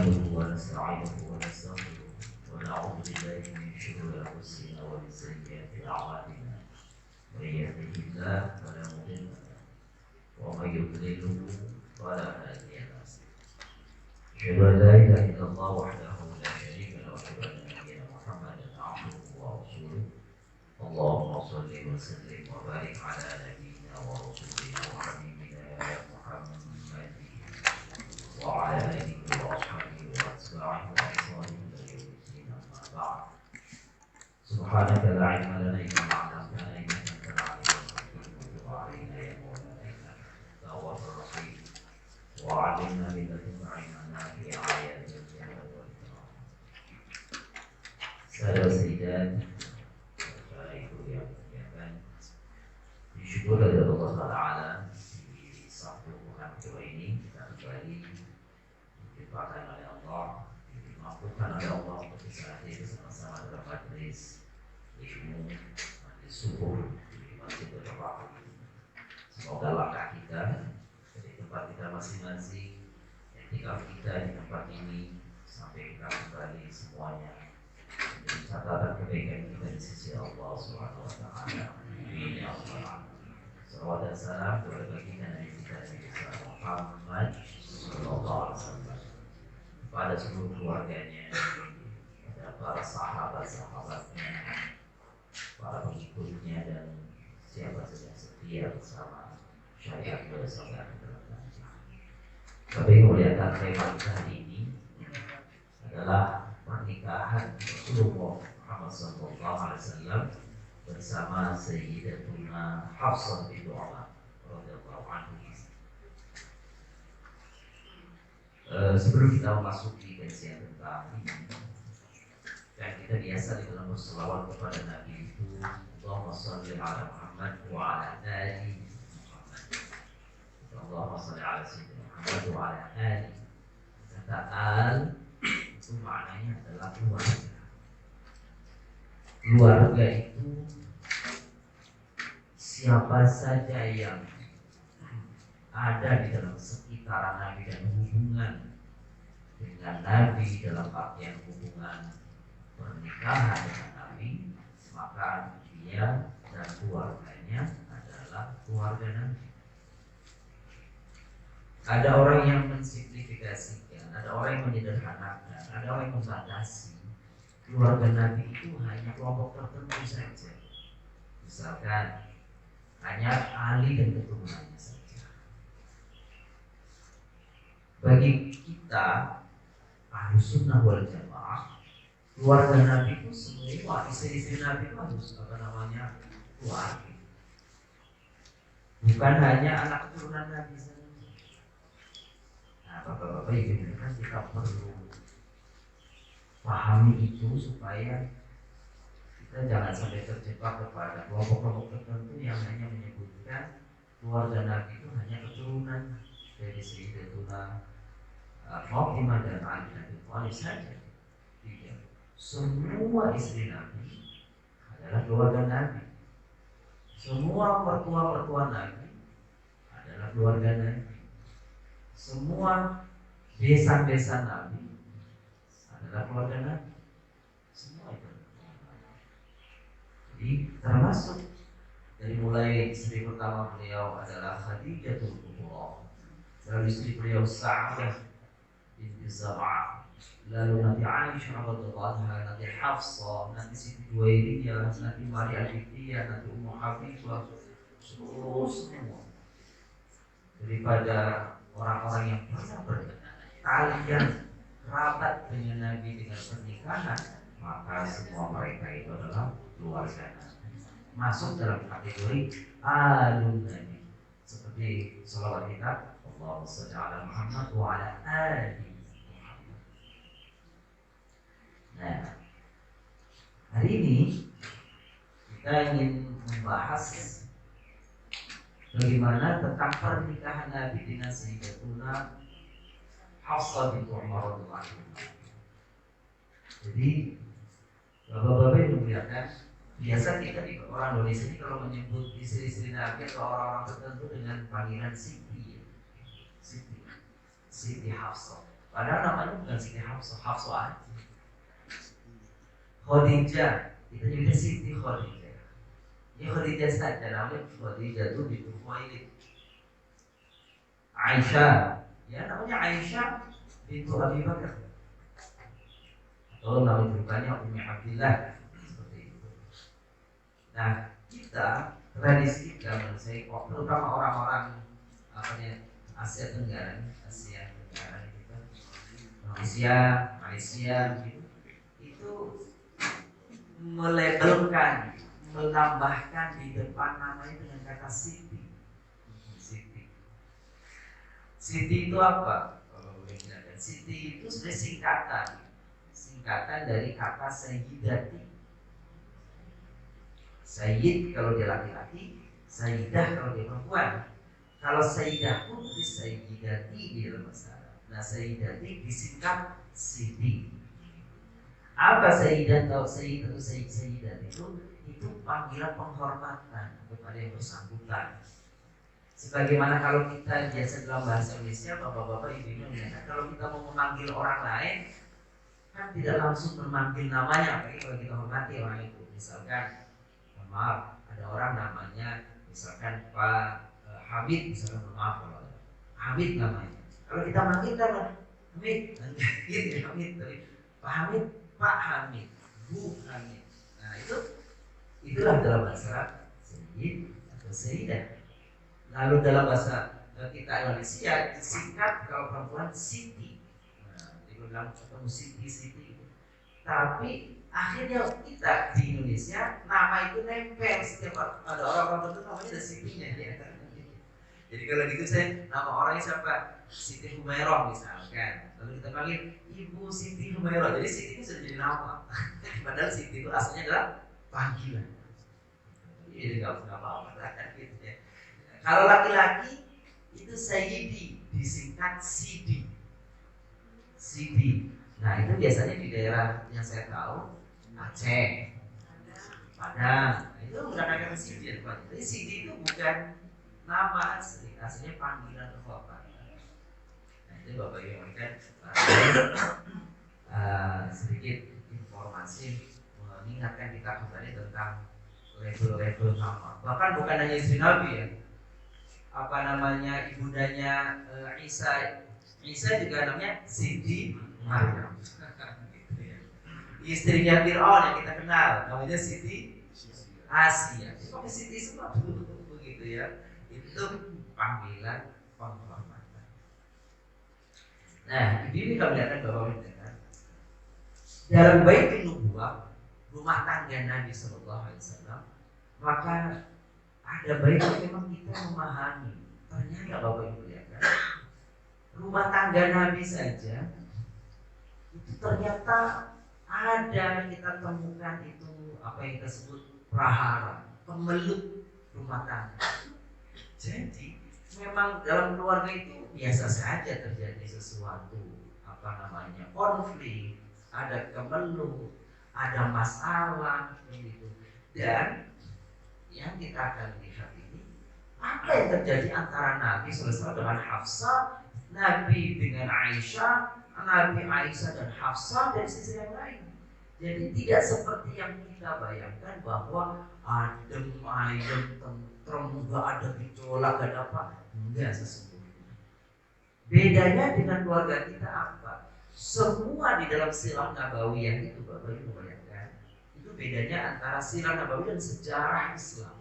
نحمده ونستعينه ونستغفره ونعوذ بالله من شرور أنفسنا ومن سيئات أعمالنا من يهده الله فلا مضل له ومن يضلله فلا هادي له أشهد أن لا إله إلا الله وحده لا شريك له وأشهد أن نبينا محمدا عبده ورسوله اللهم صل وسلم وبارك على نبينا ورسولنا وحبيبنا محمد وعلى آله وأصحابه وأتباعه وأنصاره إلى يوم الدين أما بعد سبحانك لا علم لنا إلا ما علمتنا إنك أنت العليم الحكيم وتب علينا يا مولانا إنك أنت التواب الرحيم وعلمنا من لدنك علما نافعا يا ذا الجلال والإكرام. Saudara Sayyidat, saudara Ibu yang dimuliakan, disyukur dari Allah Taala di Sabtu pekan kedua ini kita kembali diciptakan oleh Allah, dimampukan oleh Allah untuk bisa hadir bersama-sama dalam majlis ilmu, majlis subuh di Masjid Al-Fatihah. Semoga langkah kita dari tempat kita masing-masing, etikaf kita di tempat ini sampai kita kembali semuanya menjadi catatan kebaikan kita di sisi Allah Subhanahu Wa Taala. Amin ya Allah. Salawat dan salam kepada baginda Nabi kita Muhammad Sallallahu Alaihi Wasallam, pada seluruh keluarganya, pada para sahabat-sahabatnya, para pengikutnya dan siapa saja yang setia bersama syariat beliau sampai akhir zaman. Tapi muliakan tema kita hari ini adalah pernikahan Rasulullah Muhammad Sallallahu Alaihi Wasallam bersama Sayyidatuna Hafsah binti Umar radhiyallahu anha. Sebelum kita memasuki kajian tentang ini, dan kita biasa di dalam berselawat kepada Nabi itu Allahumma shalli ala Muhammad wa ala ali Muhammad. Allahumma shalli ala sayyidina Muhammad wa ala ali. Kata al itu maknanya adalah keluarga. Keluarga itu siapa saja yang ada di dalam sekitaran Nabi dan hubungan dengan Nabi dalam artian hubungan pernikahan dengan Nabi, maka dia dan keluarganya adalah keluarga Nabi. Ada orang yang mensimplifikasikan, ada orang yang menyederhanakan, ada orang yang membatasi keluarga Nabi itu hanya kelompok tertentu saja. Misalkan hanya Ali dan keturunannya saja. Bagi kita Ahlus Sunnah wal Jamaah, keluarga Nabi itu semua, istri-istri Nabi itu harus keluarga. Bukan hanya anak keturunan Nabi saja. Nah, bapak-bapak ibu kan kita perlu pahami itu supaya kita jangan sampai terjebak kepada kelompok-kelompok tertentu yang hanya menyebutkan keluarga Nabi itu hanya keturunan dari Sayyidatuna Fatimah dan Ali bin Abi Thalib saja. Tidak. Semua istri Nabi adalah keluarga Nabi. Semua mertua-mertua Nabi adalah keluarga Nabi. Semua besan-besan Nabi adalah keluarga Nabi. Semua itu. Jadi termasuk dari mulai istri pertama beliau adalah Khadijatul Kubra, lalu istri beliau Sa'adah binti Zab'ah, lalu nanti Aisyah radhiyallahu anha, nanti Hafsah, nanti Siti Juwairiyah, nanti Maria Aditya, nanti Ummu Habibah, semua daripada orang-orang yang pernah berkalian rapat dengan Nabi dengan pernikahan, maka semua mereka itu adalah keluarga Nabi, masuk dalam kategori alun Nabi, seperti salawat kita Allahumma shalli ala Muhammad wa ala ali Muhammad. Nah, hari ini kita ingin membahas bagaimana tentang pernikahan Nabi dengan Sayyidatuna Hafsah binti Umar radhiyallahu anha. Jadi bapak-bapak yang dimuliakan, biasa kita di orang Indonesia ini kalau menyebut istri-istri Nabi atau orang-orang tertentu dengan panggilan Siti, Siti Hafsah. Padahal namanya bukan Siti Hafsah, Hafsah aja. Khadijah, kita juga Siti Khadijah. Ya Khadijah saja namanya Khadijah itu bintu Khuwailid. Aisyah, ya namanya Aisyah bintu Abi Bakar. Atau nama julukannya Ummi Abdillah seperti itu. Nah, kita tradisi kita menurut saya, terutama orang-orang Asia Tenggara, kita, Malaysia gitu, itu melabelkan, menambahkan di depan namanya dengan kata Siti. Siti itu apa? Siti itu sebenarnya singkatan dari kata Sayyidati. Sayyid kalau dia laki-laki, Sayyidah kalau dia perempuan. Kalau Sayyidah pun itu Sayyidati di dalam bahasa Arab. Nah, Sayyidati disingkat Siti. Apa Sayyidah atau Sayyid atau Sayyidat itu panggilan penghormatan kepada yang bersangkutan. Sebagaimana kalau kita biasa dalam bahasa Indonesia, bapak-bapak ibu mengatakan kalau kita mau memanggil orang lain kan tidak langsung memanggil namanya, apalagi kalau kita hormati orang itu. Misalkan, maaf, ada orang namanya misalkan Pak Hamid, misalkan, maaf kalau Hamid namanya. Kalau kita manggil kan Hamid, gitu Hamid, tapi Pak Hamid, Pak Hamid, Bu Hamid. Nah itulah dalam bahasa Sayyid atau Sayyidah. Lalu dalam bahasa kita Indonesia disingkat kalau perempuan Siti. Nah, dibilang ketemu Siti. Tapi akhirnya kita di Indonesia nama itu nempel setiap ada orang tertentu namanya ada Sitinya ya. Jadi kalau gitu saya nama orangnya siapa? Siti Humairah misalkan. Lalu kita panggil Ibu Siti Humairah. Jadi Siti itu sudah jadi nama. Padahal Siti itu aslinya adalah panggilan. Jadi nggak apa-apa gitu ya. Kalau laki-laki itu Sayyidi disingkat Sidi. Nah itu biasanya di daerah yang saya tahu Aceh, Padang. Nah, itu menggunakan kata Sidi. Jadi Sidi itu bukan nama asli, aslinya panggilan kehormatan. Nah itu Bapak Ibu kan sedikit informasi mengingatkan kita kembali tentang level-level nama. Bahkan bukan hanya istri Nabi ya. Apa namanya ibundanya Isa juga namanya Siti Maryam. Gitu ya. Istrinya Fir'aun yang kita kenal namanya Siti Asia. Pakai Siti semua begitu ya. Itu panggilan penghormatan. Nah, ini kami lihat bahwa dalam Baitul Nubuwah, rumah tangga Nabi Sallallahu Alaihi Wasallam, maka ada baiknya memang kita memahami. Ternyata Bapak Ibu ya kan, rumah tangga Nabi saja itu ternyata ada kita temukan itu apa yang kita sebut prahara, kemelut rumah tangga. Jadi memang dalam keluarga itu biasa saja terjadi sesuatu konflik, ada kemelut, ada masalah begitu. Dan yang kita akan lihat ini apa yang terjadi antara Nabi SAW dengan Hafsah, Nabi dengan Aisyah, Nabi Aisyah dan Hafsah dan sisi yang lain. Jadi tidak seperti yang kita bayangkan bahwa adem, ayem, tentrem, nggak ada gejolak, nggak ada apa. Enggak sesungguhnya. Bedanya dengan keluarga kita apa? Semua di dalam sirah nabawiyah itu Bapak Ibu bayangkan. Itu bedanya antara sirah Nabawi dan sejarah Islam.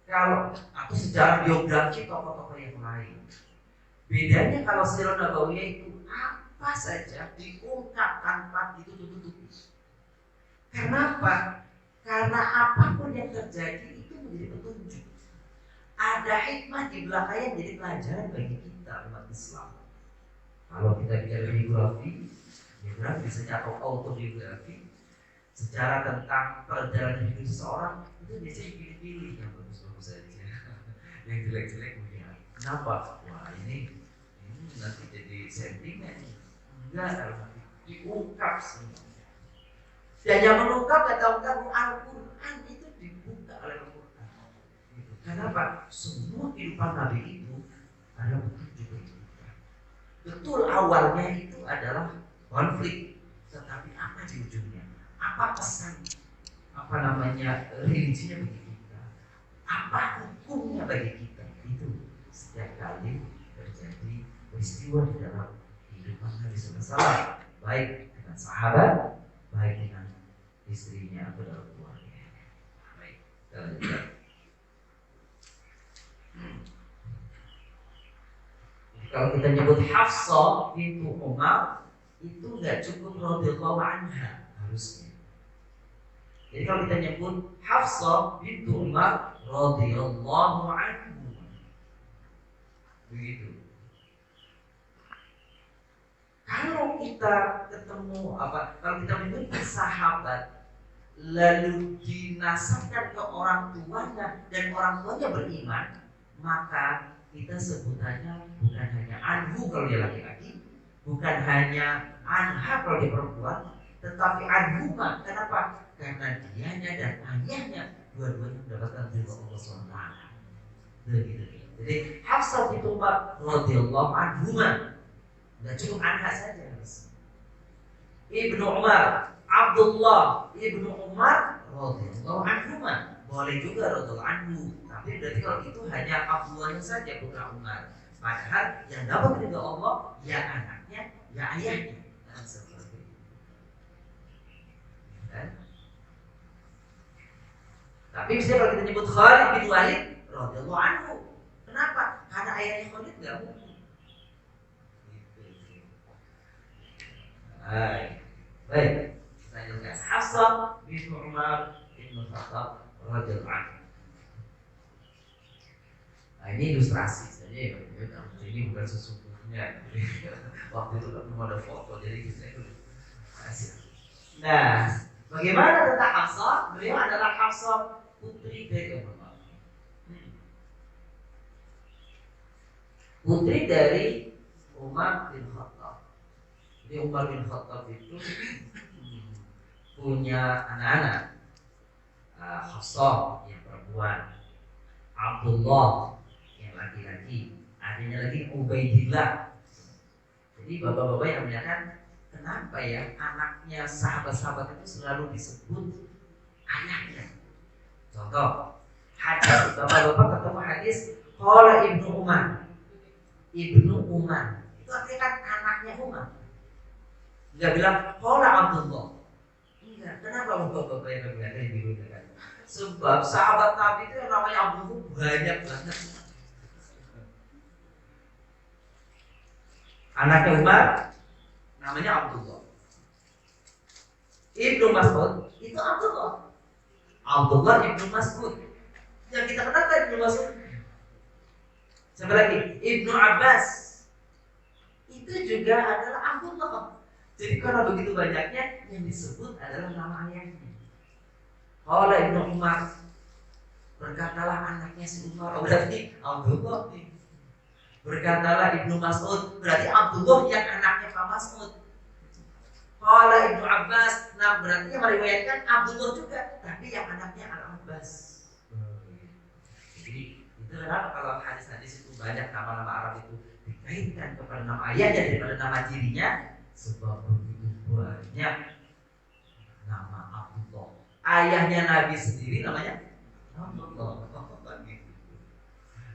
Kalau atau sejarah biografi tokoh-tokoh yang lain. Bedanya kalau sirah Nabawiyah itu apa saja diungkap tanpa ditutup-tutupi. Kenapa? Karena apapun yang terjadi itu menjadi petunjuk. Ada hikmah di belakangnya menjadi pelajaran bagi kita umat Islam. Kalau kita bicara biografi bisa atau autobiografi, sejarah tentang perjalanan hidup seseorang itu biasanya pilih-pilih yang bagus-bagus saja, yang jelek-jelek mungkin. Kenapa? Wah ini nanti jadi sentimen. Enggak, diungkap semua. Dan yang mengungkap kata-kata Al-Quran itu dibuka oleh Al-Quran. Kenapa? Semua kehidupan Nabi itu ada petunjuk. Betul awalnya itu adalah konflik, tetapi apa di ujungnya? Apa pesan? Apa namanya religinya bagi kita? Apa hukumnya bagi kita? Itu setiap kali terjadi peristiwa di dalam kehidupan Nabi SAW, baik dengan sahabat, baik dengan istrinya atau dalam keluarga. Baik, kita lanjutkan. Kalau kita nyebut Hafsah bintu Umar, itu nggak cukup radhiyallahu anha harusnya. Jadi kalau kita nyebut Hafsah bintu Umar radhiyallahu anhu, begitu. Kalau kita ketemu kalau kita menyebut sahabat lalu dinasabkan ke orang tuanya dan orang tuanya beriman, maka kita sebutannya bukan hanya anhu kalau dia laki-laki, bukan hanya anha kalau dia perempuan, tetapi anhuma. Kenapa? Karena dianya dan ayahnya dua-duanya mendapatkan ridha Allah SWT. Begitu. Jadi Hafsah bintu Umar radhiyallahu anhuma, tidak cukup anha saja. Ibnu Umar, Abdullah ibnu Umar radhiyallahu anhuma, boleh juga radhiyallahu anhu. Tapi berarti kalau itu hanya Abdullahnya saja, putra Umar. Padahal yang dapat ridha Allah ya anaknya, ya ayahnya. Nah, seperti itu. Tapi misalnya kalau kita nyebut Khalid bin Walid radhiyallahu anhu, kenapa? Karena ayahnya Khalid nggak mungkin. Baik, kita lanjutkan. Hafsah bin Umar bin Khattab radhiyallahu anhu. Nah, ini ilustrasi saja ya, ini bukan sesungguhnya. Waktu itu belum ada foto, jadi kita itu. Nah, bagaimana tentang Hafsah? Beliau adalah Hafsah putri dari Umar. Putri dari Umar bin Khattab. Jadi Umar bin Khattab itu punya anak-anak. Hafsah yang perempuan, Abdullah laki-laki, adanya lagi Ubaidillah. Jadi bapak-bapak yang menyatakan, kenapa ya anaknya sahabat-sahabat itu selalu disebut ayahnya? Contoh hadis, bapak-bapak ketemu hadis qala Ibnu Umar. Ibnu Umar itu artinya kan anaknya Umar. Enggak bilang qala Abdullah. Enggak. Kenapa bapak-bapak yang mengatakan digunakan? Sebab sahabat Nabi itu yang namanya Abdullah banyak banget. Anaknya Umar namanya Abdullah. Ibnu Mas'ud itu Abdullah. Abdullah Ibnu Mas'ud. Yang kita kenal kan Ibnu Mas'ud. Siapa lagi? Ibnu Abbas. Itu juga adalah Abdullah. Jadi karena begitu banyaknya yang disebut adalah nama ayahnya. Qala Ibnu Umar, berkatalah anaknya si Umar, berarti Abdullah nih. Berkatalah Ibnu Mas'ud, berarti Abdullah yang anaknya Pak Mas'ud. Qala Ibnu Abbas, nah berarti yang meriwayatkan Abdullah juga, tapi yang anaknya Al-Abbas. Jadi itu kenapa kalau hadis-hadis itu banyak nama-nama Arab itu dikaitkan kepada nama ayahnya daripada nama dirinya, sebab begitu banyak nama Abdullah. Ayahnya Nabi sendiri namanya Abdullah.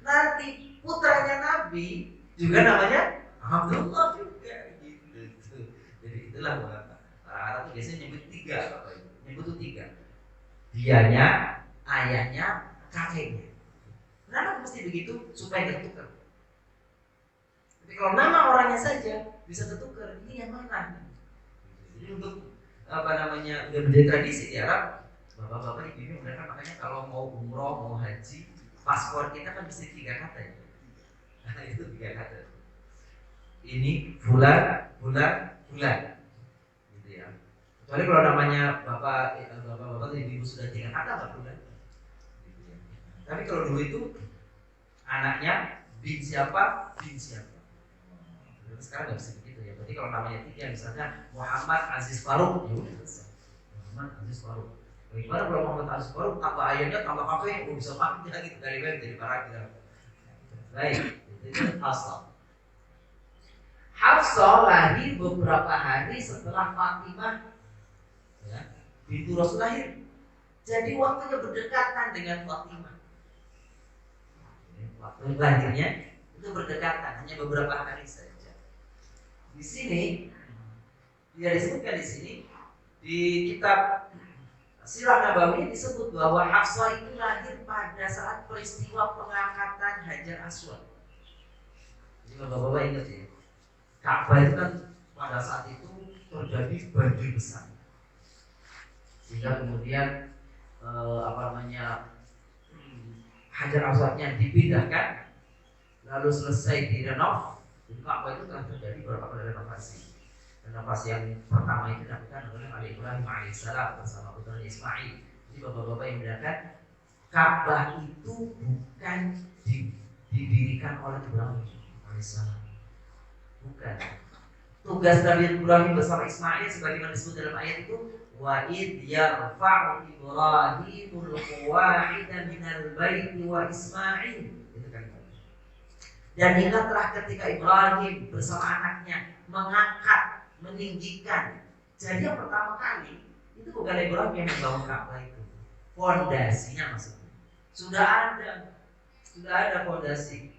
Nanti putranya Nabi juga namanya Abdullah juga gitu. Jadi itulah orang Arab itu biasanya nyebut tiga, nyebut itu tiga. Dianya, ayahnya, kakeknya. Kenapa mesti begitu? Supaya ketukar. Tapi kalau nama orangnya saja bisa ketukar, ini yang mana? Jadi untuk udah menjadi tradisi di Arab, bapak-bapak ibu mereka makanya kalau mau umroh, mau haji, paspor kita kan mesti 3 kata ya. Nah, itu 3 kata. Ini bulan, gitu ya. Kecuali kalau namanya bapak-bapak ibu sudah 3 kata nggak bulan. Gitu ya. Tapi kalau dulu itu anaknya bin siapa. Sekarang nggak bisa begitu ya. Berarti kalau namanya 3, misalnya Muhammad Aziz Faruk, ya udah selesai. Muhammad Aziz Faruk. Bagaimana kalau Muhammad Aziz Faruk tambah ayahnya tambah kakek, bisa makin lagi dari web jadi para kita. Baik, itu asal. Hafsah lahir beberapa hari setelah Fatimah ya, bintu Rasul lahir. Jadi waktunya berdekatan dengan Fatimah. Waktu lahirnya itu berdekatan, hanya beberapa hari saja. Di sini dia disebutkan di sini di kitab Sirah Nabawi disebut bahwa Hafsah itu lahir pada saat peristiwa pengangkatan Hajar Aswad. Jadi bapak-bapak ingat ya, Ka'bah itu kan pada saat itu terjadi banjir besar, sehingga kemudian Hajar Aswadnya dipindahkan, lalu selesai direnov. Jadi Ka'bah itu telah terjadi beberapa kali renovasi. Renovasi yang pertama itu dilakukan oleh Ali Ibrahim alaihissalam bersama putranya Ismail. Jadi bapak-bapak yang bedakan, Ka'bah itu bukan didirikan oleh Ibrahim alaihissalam, bukan. Tugas Nabi Ibrahim bersama Ismail sebagaimana disebut dalam ayat itu, wa id yarfa'u Ibrahimul qawa'ida minal baiti wa Ismail. Itu kan. Dan ingatlah ketika Ibrahim bersama anaknya mengangkat, meninggikan. Jadi yang pertama kali itu bukan Ibrahim yang membangun Ka'bah itu, fondasinya maksudnya sudah ada fondasi.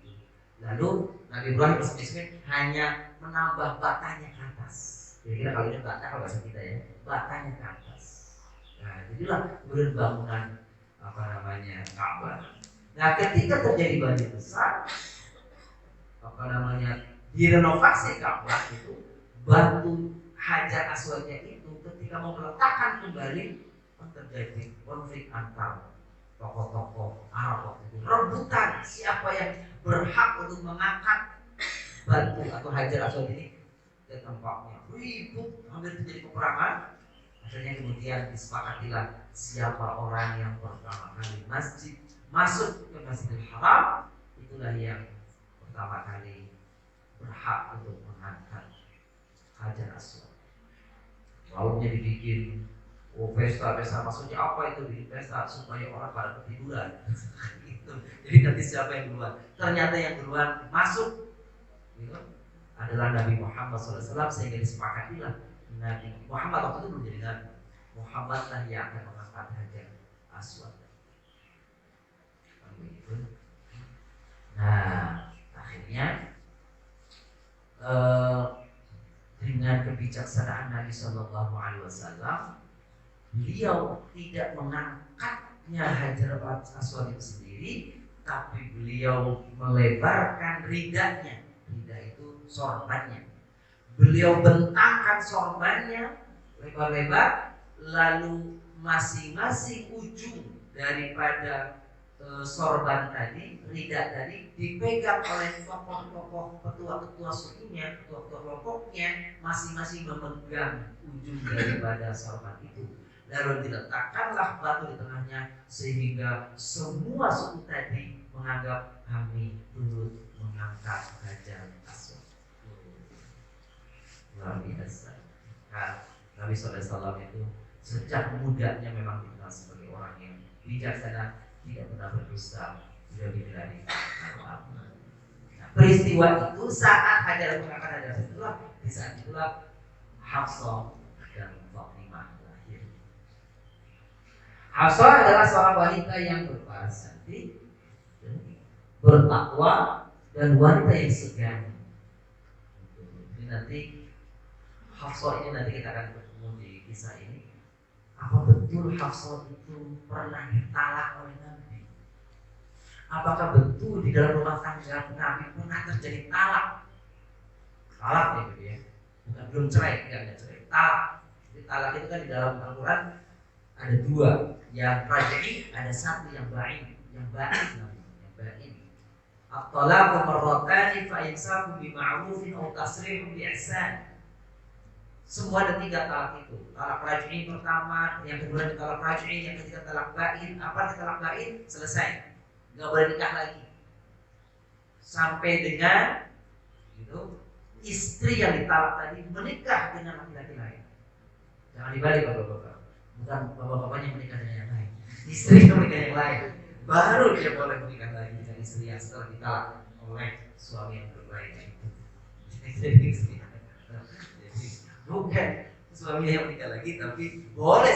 Lalu Nabi Ibrahim bersama Ismail hanya menambah batanya ke atas. Kira-kira kalau ini bata, kalau bahasa kita ya, batanya ke atas. Nah, itulah kemudian bangunan Ka'bah. Nah, ketika terjadi banjir besar, direnovasi Ka'bah itu, batu Hajar Aswadnya itu ketika mau meletakkan kembali terjadi konflik antar tokoh-tokoh Arab waktu itu, rebutan siapa yang berhak untuk mengangkat batu atau Hajar Aswad ini ke tempatnya. Ribut, hampir terjadi peperangan. Akhirnya kemudian disepakatilah siapa orang yang pertama kali masuk ke Masjidil Haram, itulah yang pertama kali berhak untuk mengangkat Hajar Aswad. Lalunya dibikin pesta maksudnya apa itu? Bikin pesta supaya orang pada ketiduran. Gitu. Jadi nanti siapa yang duluan? Ternyata yang duluan masuk gitu adalah Nabi Muhammad SAW, sehingga disepakatilah Nabi Muhammad waktu itu belum jadi Nabi. Muhammad lah yang akan mengangkat Hajar Aswad. Nah, akhirnya dengan kebijaksanaan Nabi Shallallahu Alaihi Wasallam, beliau tidak mengangkatnya Hajar Aswad itu sendiri, tapi beliau melebarkan ridanya. Rida itu sorbannya. Beliau bentangkan sorbannya lebar-lebar, lalu masing-masing ujung daripada sorban tadi, rida tadi, dipegang oleh tokoh-tokoh ketua-ketua sukunya, ketua-ketua kelompoknya, masing-masing memegang ujung daripada sorban itu. Lalu diletakkanlah batu di tengahnya, sehingga semua suku tadi menganggap kami turut mengangkat Hajar Aswad. Luar biasa. Nah, Nabi SAW itu sejak mudanya memang dikenal sebagai orang yang bijaksana, tidak pernah berdusta, sudah digelari. Nah, peristiwa itu saat Hajar mengangkat Hajar Aswad, di saat itulah Hafsah dan Fatimah lahir. Hafsah adalah seorang wanita yang berparas cantik, bertakwa, dan wanita yang segan. Ini nanti Hafsah ini nanti kita akan bertemu di kisah ini. Apa betul Hafsah itu pernah ditalak oleh Nabi? Apakah betul di dalam rumah tangga Nabi pernah terjadi talak? Talak ya gitu ya. Bukan belum cerai, enggak ada cerai. Talak. Jadi talak itu kan di dalam Al-Quran ada dua, yang raj'i, ada satu yang ba'in. Yang ba'in namanya, yang ba'in. At-talaqu marratani fa imsakun bima'rufin aw tasrihun bi ihsan. Semua ada tiga talak itu. Talak raj'i pertama, yang kedua talak raj'i, yang ketiga talak ba'in. Apa talak ba'in? Selesai, nggak boleh nikah lagi sampai dengan gitu, istri yang ditalak tadi menikah dengan laki-laki lain. Jangan dibalik bapak-bapak, bukan bapak-bapaknya menikah dengan yang lain, istri yang menikah yang lain, baru dia boleh menikah lagi dengan istri yang setelah ditalak oleh suami yang berbeda itu. Jadi bukan suami yang menikah lagi, tapi boleh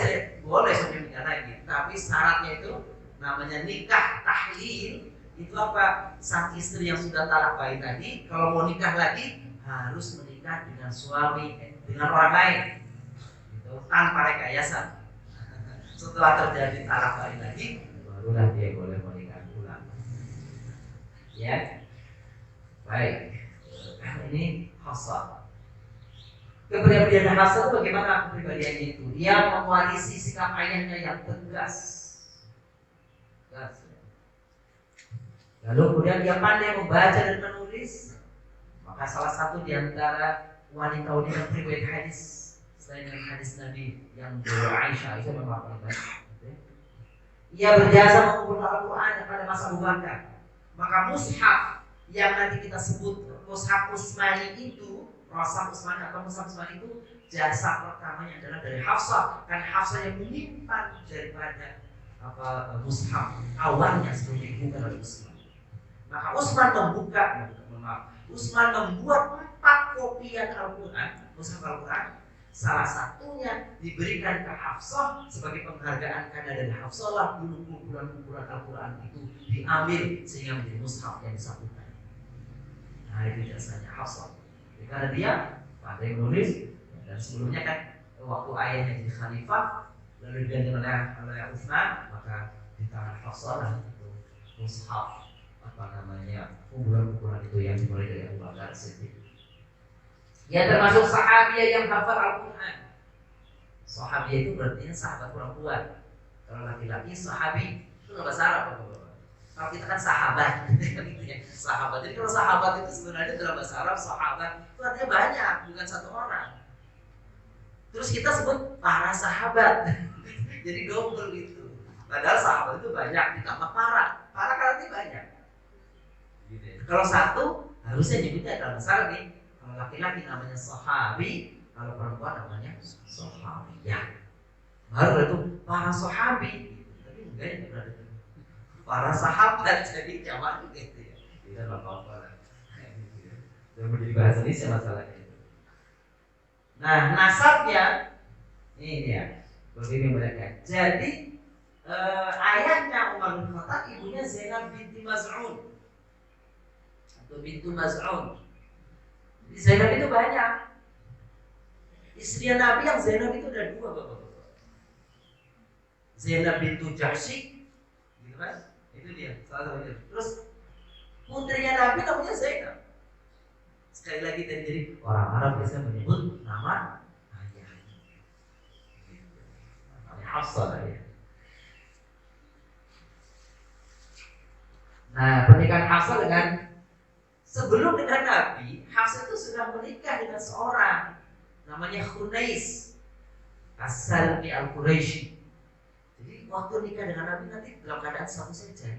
suami menikah lagi, tapi syaratnya itu namanya nikah tahlil. Itu apa? Sang istri yang sudah talak baik tadi, kalau mau nikah lagi harus menikah dengan suami, dengan orang lain, gitu, tanpa rekayasa. Setelah terjadi talak baik lagi, barulah dia boleh menikah ulang. Ya, baik. Ini Hafsah. Kepribadian Hafsah itu bagaimana kepribadiannya itu? Dia mewarisi sikap ayahnya yang tegas. Lalu kemudian dia pandai membaca dan menulis. Maka salah satu di antara wanita-wanita riwayat hadis selain dari hadis Nabi yang dari Aisyah melakukan ia berjasa mengumpulkan Al-Quran pada masa Abu Bakar. Maka mushaf yang nanti kita sebut mushaf Utsmani itu, mushaf Utsmani atau mushaf Utsmani itu jasa pertamanya adalah dari Hafsah. Kan Hafsah yang menyimpan daripada mushaf awalnya sebelum dibuka oleh Utsman. Maka Utsman Utsman membuat 4 kopian Al-Quran, mushaf Al-Quran. Salah satunya diberikan ke Hafsah sebagai penghargaan karena dari Hafsah lah dulu kumpulan Al-Quran itu diambil sehingga menjadi mushaf yang disatukan. Nah itu jasanya Hafsah. Karena dia pandai menulis dan sebelumnya kan waktu ayahnya jadi khalifah lalu diganti oleh Utsman, maka di tangan Hafsah lah itu mushaf kumpulan itu yang dimulai dari Abu Bakar Siddiq. Dia termasuk sahabiah yang hafal Al-Quran. Sahabiah itu berarti sahabat perempuan. Kalau laki-laki sahabi itu bahasa Arab. Kalau kita kan sahabat, sahabat. Jadi kalau sahabat itu sebenarnya dalam bahasa Arab sahabat itu artinya banyak, bukan satu orang. Terus kita sebut para sahabat. Jadi double gitu. Padahal sahabat itu banyak ditambah para kan artinya banyak. Kalau satu harusnya nyebutnya dalam bahasa Arab nih. Kalau laki-laki namanya sahabi, kalau perempuan namanya sahabiyah. Baru itu para sahabi, tapi enggak ya berarti para sahabat jadi jamak gitu ya. Tidak apa-apa lah. Yang menjadi bahasa Indonesia masalahnya itu. Nah nasabnya ini dia begini mereka. Jadi ayahnya Umar bin Khattab, ibunya Zainab binti Maz'un atau bintu Maz'un. Zainab itu banyak. Istri Nabi yang Zainab itu ada 2 bapak-bapak. Zainab bintu Jahsy, gitu kan? Itu dia, salah satunya. Terus putrinya Nabi namanya Zainab. Sekali lagi jadi orang Arab biasa menyebut nama ayah. Namanya Hafsah ya. Nah, pernikahan Hafsah sebelum dengan Nabi, Hafsah itu sudah menikah dengan seorang namanya Khunais As-Salmi Al-Quraisy. Jadi waktu nikah dengan Nabi nanti dalam keadaan satu saja.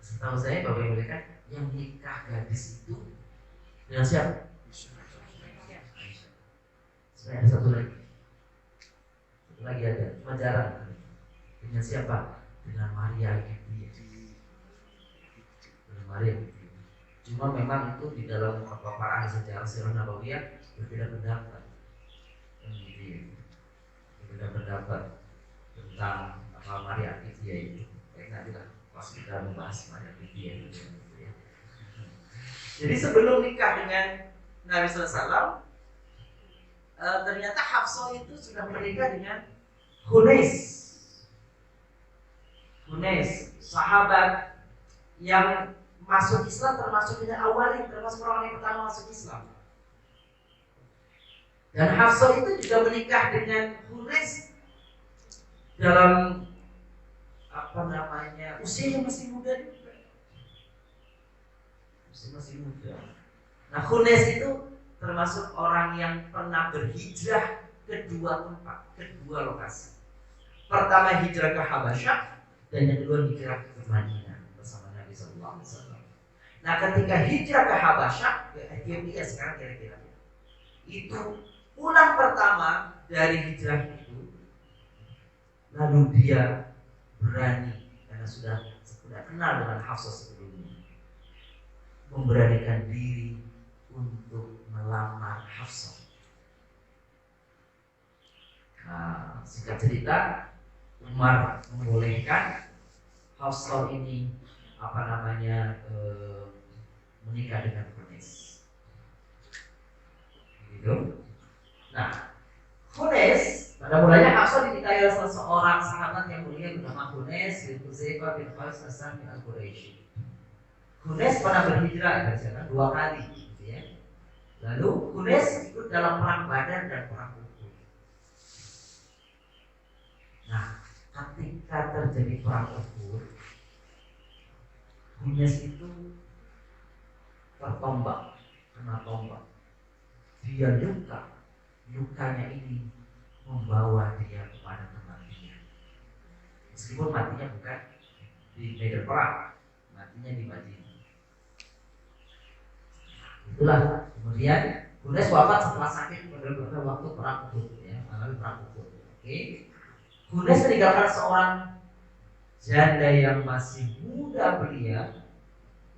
Setahu saya Bapak Ibu yang nikah gadis itu dengan siapa? Saya ada satu lagi. Satu lagi ada, cuma jarang. Dengan siapa? Dengan Maria Maria. Cuma memang itu di dalam para ahli sejarah Sirah Nabawiyah berbeda pendapat. Berbeda pendapat tentang Maria Akifiyah itu. Nanti lah pas kita membahas Maria Akifiyah itu. Jadi sebelum nikah dengan Nabi SAW, ternyata Hafsah itu sudah menikah dengan Hunais, sahabat yang masuk Islam, termasuk dengan awalnya, termasuk orang yang pertama masuk Islam. Dan Hafsah itu juga menikah dengan Hunais dalam usia yang masih muda juga. Masih muda. Nah, Hunais itu termasuk orang yang pernah berhijrah ke 2 tempat, ke 2 lokasi. Pertama hijrah ke Habasyah dan yang kedua hijrah ke Madinah bersama Nabi Sallallahu Alaihi Wasallam. Nah, ketika hijrah ke Habasyah, ke Ethiopia sekarang kira-kira itu pulang pertama dari hijrah itu, lalu dia berani karena sudah kenal dengan Hafsah sebelumnya. memberanikan diri untuk melamar Hafsah. Nah, singkat cerita, Umar membolehkan Hafsah ini menikah dengan Khunes. Gitu. Nah, Khunes pada mulanya Hafsah dinikahi oleh seorang sahabat yang mulia bernama Khunes bin Huzaifah bin Qais As-Sami Al-Quraisy. Khunes pernah berhijrah dari sana 2 kali, gitu ya. Lalu Khunes ikut dalam perang Badar dan perang Uhud. Nah, ketika terjadi perang Uhud, Khunes itu tertombak, kena tombak. Dia luka. Lukanya ini membawa dia kepada kematian. Meskipun matinya bukan di medan perang, matinya di Madinah. Itulah kemudian Khunes wafat setelah sakit pada waktu perang Uhud, ya, mengalami perang Uhud. Oke. Khunes meninggalkan seorang janda yang masih muda belia,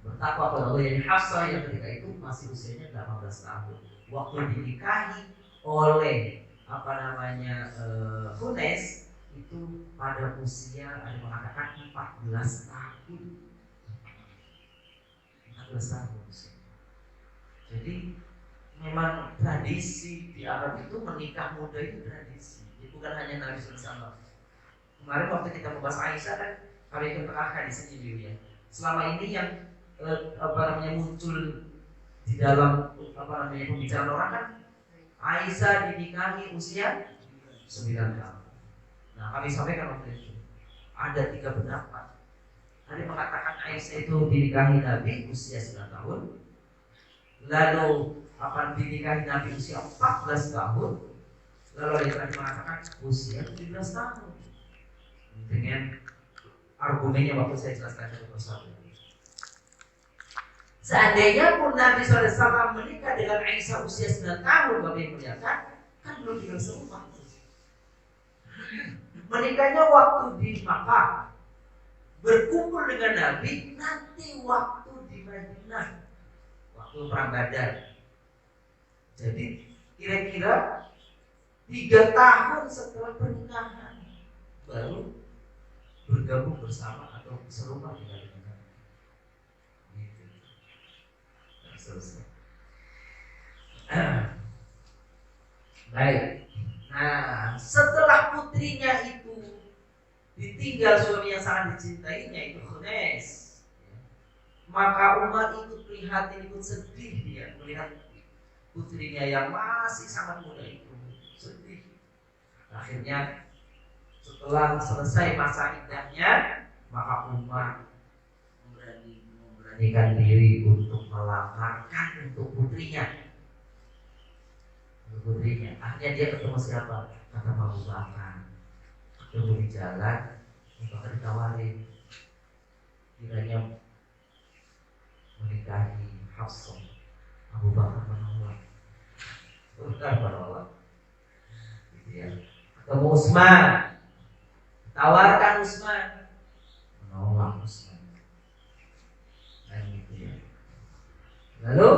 bertakwa kepada Allah, yang Hafsah yang ketika itu masih usianya 18 tahun. Waktu dinikahi oleh Khunes itu pada usia ada mengatakan 14 tahun. 14 tahun usia. Jadi memang tradisi di Arab itu menikah muda itu tradisi. Itu bukan hanya Nabi SAW. Kemarin waktu kita membahas Aisyah kan kami ketengahkan di sini dulu ya. Selama ini yang muncul di dalam pembicaraan orang kan Aisyah dinikahi usia 9 tahun. Nah, kami sampaikan waktu itu ada 3 pendapat. Ada mengatakan Aisyah itu dinikahi Nabi usia 9 tahun. Lalu dinikahi Nabi usia 14 tahun. Lalu ada yang mengatakan usia 17 tahun. Dengan argumennya waktu saya jelaskan satu persatu. Seandainya pun Nabi SAW menikah dengan Aisyah usia 9 tahun, kami melihatkan kan belum tinggal seumur. Menikahnya waktu di Makkah, berkumpul dengan Nabi nanti waktu di Madinah, waktu perang Badar. Jadi kira-kira 3 tahun setelah pernikahan baru bergabung bersama atau serumah dengan Nabi. Selesai. Baik. Nah, setelah putrinya itu ditinggal suami yang sangat dicintainya itu Khunes, maka Umar ikut prihatin, ikut sedih dia melihat putrinya yang masih sangat muda itu sedih. Akhirnya setelah selesai masa iddahnya, maka Umar memberanikan diri untuk melamarkan untuk putrinya. Akhirnya dia ketemu siapa? Kata Abu Bakar. Ketemu di jalan, Abu Bakar ditawarin, kiranya menikahi Hafsah. Abu Bakar menolak. Gitu ya. Ketemu Utsman, tawarkan Utsman, menolak Utsman. Gitu ya. Lalu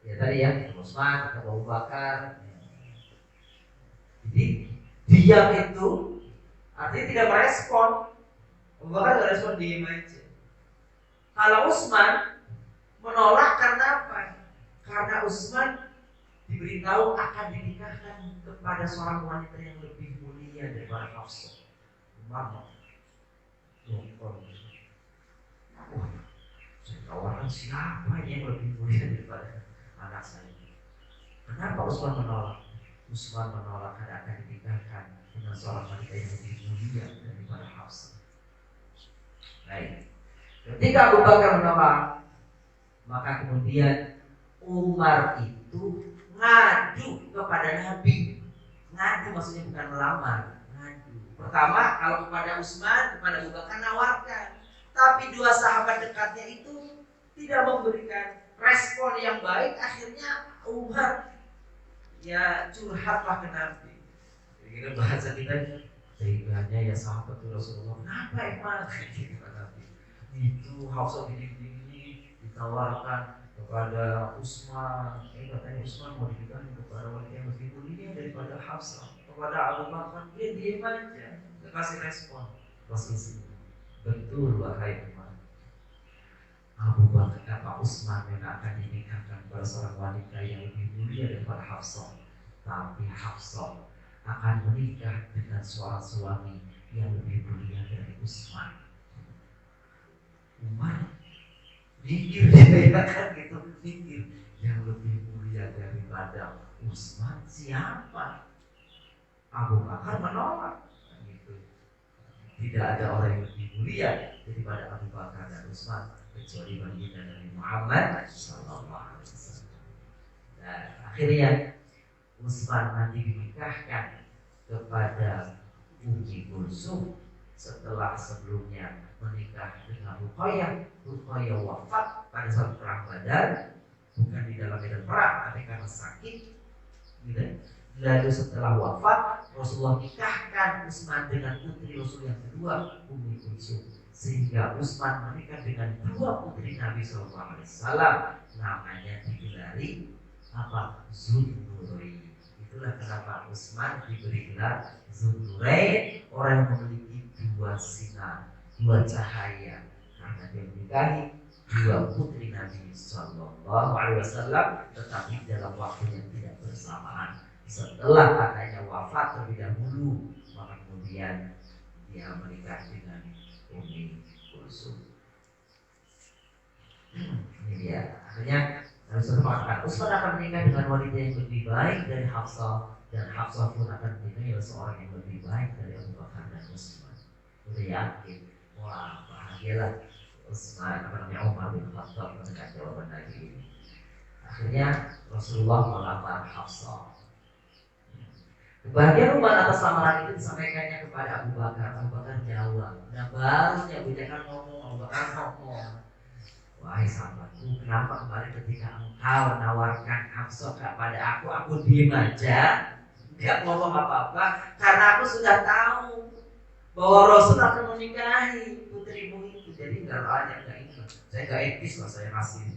ya tadi ya, Utsman, Abu Bakar. Jadi diam itu artinya tidak merespon. Abu Bakar tidak respon, diam aja. Kalau Utsman menolak karena apa? Karena Utsman diberitahu akan dinikahkan kepada seorang wanita yang lebih mulia daripada Hafsah. Umar saya tawarkan siapa yang lebih mulia daripada anak saya. Kenapa Utsman menolak? Utsman menolak karena akan dinikahkan dengan seorang wanita yang lebih mulia daripada Hafsah. Baik. Ketika Abu Bakar menolak, maka kemudian Umar itu ngadu kepada Nabi. Ngadu maksudnya bukan melamar, ngadu. Pertama kalau kepada Utsman, kepada Abu Bakar nawarkan. Tapi 2 sahabat dekatnya itu tidak memberikan respon yang baik. Akhirnya Umar ya curhatlah ke Nabi. Jadi bahasa kita sehingganya ya sahabat Rasulullah, kenapa emang gitu Nabi? Itu Hafsah gini ditawarkan kepada Utsman, katanya Utsman mau dinikahi kepada wanita yang lebih mulia daripada Hafsah. Kepada Abu Bakar, dia diam aja, nggak kasih respon. Posisi betul wahai Umar, Abu Bakar Pak Utsman memang akan dinikahkan kepada seorang wanita yang lebih mulia daripada Hafsah, tapi Hafsah akan menikah dengan seorang suami yang lebih mulia dari Utsman. Umar mikir dia kan gitu, mikir yang lebih mulia daripada Utsman siapa? Abu Bakar menolak gitu. Tidak ada orang yang lebih mulia daripada Abu Bakar dan Utsman kecuali baginda Nabi Muhammad sallallahu alaihi wasallam. Dan akhirnya Utsman nanti dinikahkan kepada Ummi Kulsum setelah sebelumnya menikah dengan Ruqayyah. Ruqayyah wafat pada saat perang Badar, bukan di dalam medan perang tapi karena sakit gitu. Lalu setelah wafat Rasulullah nikahkan Utsman dengan putri Rasul yang kedua, Ummi Kulsum, sehingga Utsman menikah dengan dua putri Nabi sallallahu alaihi wasallam, namanya digelari apa? Zunnurain. Itulah kenapa Utsman diberi gelar Zunnurain, orang yang memiliki dua sinar, dua cahaya, karena dia menikahi dua putri Nabi sallallahu alaihi wasallam, tetapi dalam waktu yang tidak bersamaan. Setelah kakaknya wafat terlebih dahulu, maka kemudian dia menikah dengan Ummi Kulsum. Ini dia. Akhirnya Rasulullah mengatakan Utsman akan menikah dengan wanita yang lebih baik dari Hafsah, dan Hafsah pun akan menikah dengan seorang yang lebih baik dari Abu Bakar dan Utsman. Udah yakin? Wah, bahagialah Utsman, Umar bin Khattab mendengar jawaban Nabi ini. Akhirnya Rasulullah melamar Hafsah. Kebahagiaan Umar atas lamaran itu disampaikannya kepada Abu Bakar. Abu Bakar jawab. Nah barunya bujangkan ngomong, Abu Bakar ngomong, wahai sahabatku, kenapa kemarin ketika engkau menawarkan Hafsah kepada aku diem aja, nggak ngomong apa-apa, karena aku sudah tahu bahwa Rasul akan menikahi putrimu itu. Jadi nggak banyak, nggak ini, saya nggak etis lah saya kasih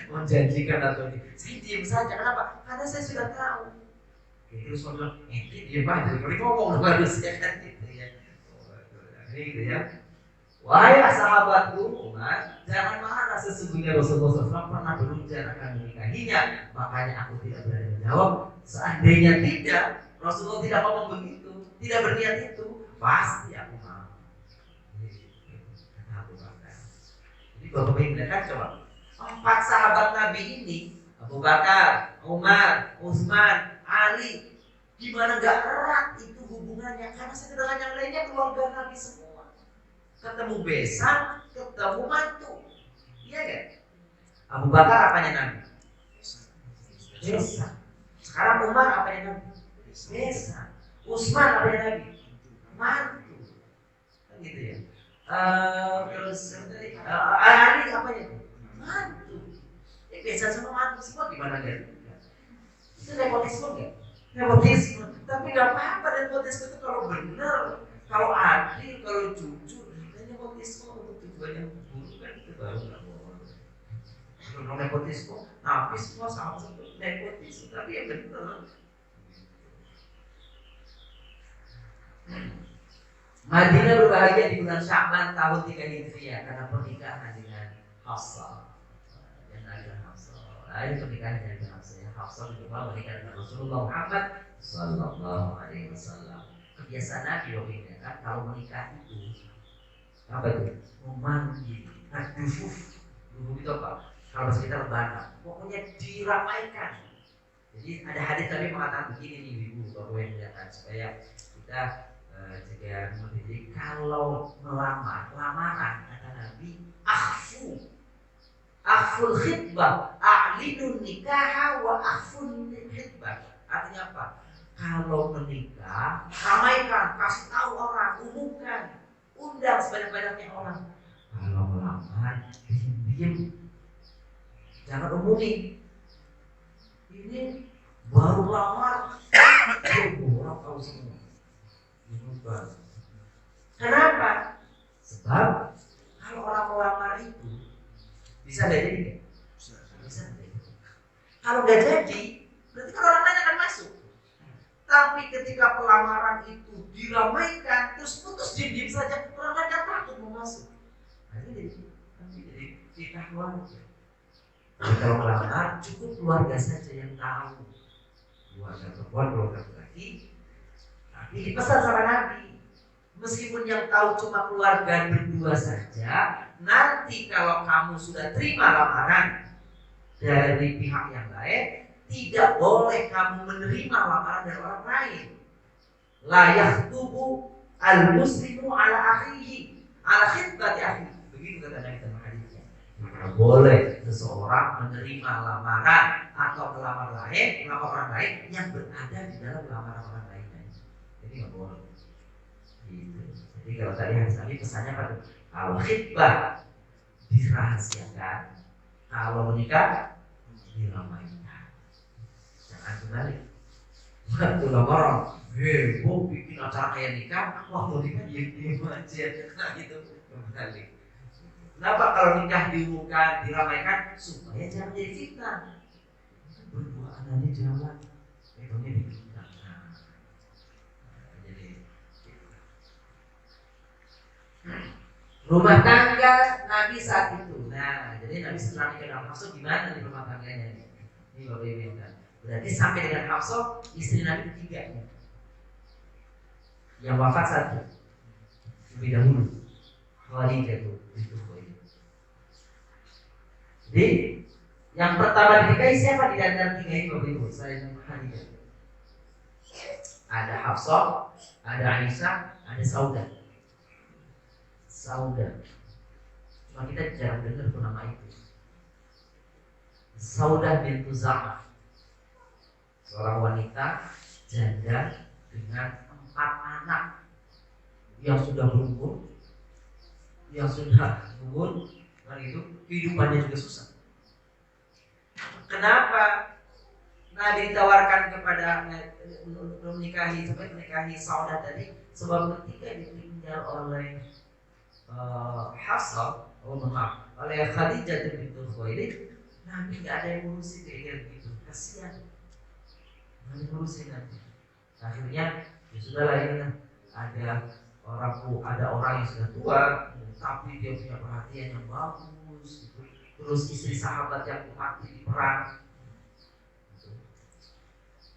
menjanjikan atau ini. Saya diem saja, kenapa? Karena saya sudah tahu. Terus saya bilang, dia banyak, kalau ngomong harusnya kan gitu ya. Ini gitu ya. Wahai sahabatku Umar, jangan marah, sesungguhnya Rasulullah SAW pernah berujar akan menikahinya. Makanya aku tidak berani menjawab. Seandainya tidak, Rasulullah tidak ngomong begitu, tidak berniat itu, pasti aku mau. Kata Abu Bakar. Jadi Bapak Ibu lihat coba, 4 sahabat Nabi ini, Abu Bakar, Umar, Utsman, Ali, gimana gak erat itu hubungannya? Karena sedangkan yang lainnya keluarga Nabi semua. Ketemu besan, ketemu mantu, iya gak? Abu Bakar apanya Nabi? Besan. Sekarang Umar apanya Nabi? Besan. Utsman apanya Nabi? Mantu. Kan gitu ya. Terus Ali apanya? Mantu. Besan sama mantu semua gimana gak? Itu nepotisme gak? Nepotisme, tapi nggak apa-apa. Nepotisme itu kalau benar, kalau adil, kalau jujur. Nepotisme untuk tujuan yang buruk kan itu baru nggak boleh. Kalau nepotisme, Nabi semua sama seperti nepotisme, tapi yang benar. Madinah berbahagia di bulan Sya'ban tahun 3 Hijriah karena pernikahan dengan Hafsah. Dan ada Hafsah. Lain pernikahan dengan Hafsah. Hafsah juga menikah dengan Rasulullah Muhammad sallallahu alaihi wasallam. Kebiasaan Nabi waktu kan kalau menikah itu apa itu? Memanggil dufuf. Dufuf itu apa? Kalau bahasa kita lebaran, pokoknya diramaikan. Jadi ada hadis Nabi mengatakan begini nih ibu bapak yang melihat, supaya kita juga mengerti. Kalau melamar, lamaran kata Nabi akhful khitbah, a'linun nikaha wa akhful khitbah. Artinya apa? Kalau menikah, ramaikan, kasih tahu orang, umumkan, undang sebanyak-banyaknya orang. Kalau melamar, diam-diam, jangan umumi. Ini baru lamar, orang tahu semua. Kenapa? Sebab kalau orang melamar itu Bisa nggak jadi nggak? Bisa. Kalau nggak jadi, berarti kan orang lain akan masuk. Tapi ketika pelamaran itu diramaikan, terus putus diam saja, orang lain kan takut mau masuk. Nah, ini jadi fitnah keluarga. Jadi kalau melamar, cukup keluarga saja yang tahu. Keluarga perempuan, keluarga laki. Tapi dipesan sama Nabi, meskipun yang tahu cuma keluarga berdua saja, nanti kalau kamu sudah terima lamaran dari pihak yang lain, tidak boleh kamu menerima lamaran dari orang lain. La yakhtubu al-muslimu ala akhihi, ala khitbati akhihi. Begitu kata Nabi dalam hadisnya. Tidak boleh seseorang menerima lamaran atau melamar orang lain yang berada di dalam lamaran orang lainnya. Jadi nggak boleh. Gitu. Jadi kalau tadi hadis Nabi pesannya pada kalau khitbah dirahasiakan, kalau menikah diramaikan. Jangan kembali. Waktu lamaran, heboh bikin acara kayak nikah, waktu nikah diem aja. Nah gitu kembali. Kenapa kalau nikah diumumkan, diramaikan supaya jangan jadi fitnah. Berduaan aja jalan, ekonomi fitnah. Jadi rumah tangga Nabi saat itu. Nah, jadi Nabi setelah nikah dengan Hafsah gimana di rumah tangganya ini? Ini Bapak Ibu ingat. Berarti sampai dengan Hafsah istri Nabi ketiga. Yang wafat satu. Lebih dahulu. Khadijah itu. Jadi yang pertama dinikahi siapa di antara tiga ini Bapak Ibu? Selain Khadijah. Ada Hafsah, ada Aisyah, ada Saudah. Cuma kita jarang dengar tuh nama itu. Saudah bintu Zam'ah, seorang wanita janda dengan 4 anak yang sudah berumur, kan itu kehidupannya juga susah. Kenapa Nabi ditawarkan kepada menikahi Saudah tadi? Sebab ketika ditinggal oleh Hafsah, oleh Khadijah bintu Khuwailid, Nabi nggak ada yang ngurusin kayak gitu, kasihan. Nabi ngurusin nanti. Akhirnya ya sudahlah ini ada orang yang sudah tua, tapi dia punya perhatian yang bagus. Gitu. Terus istri sahabat yang mati di perang,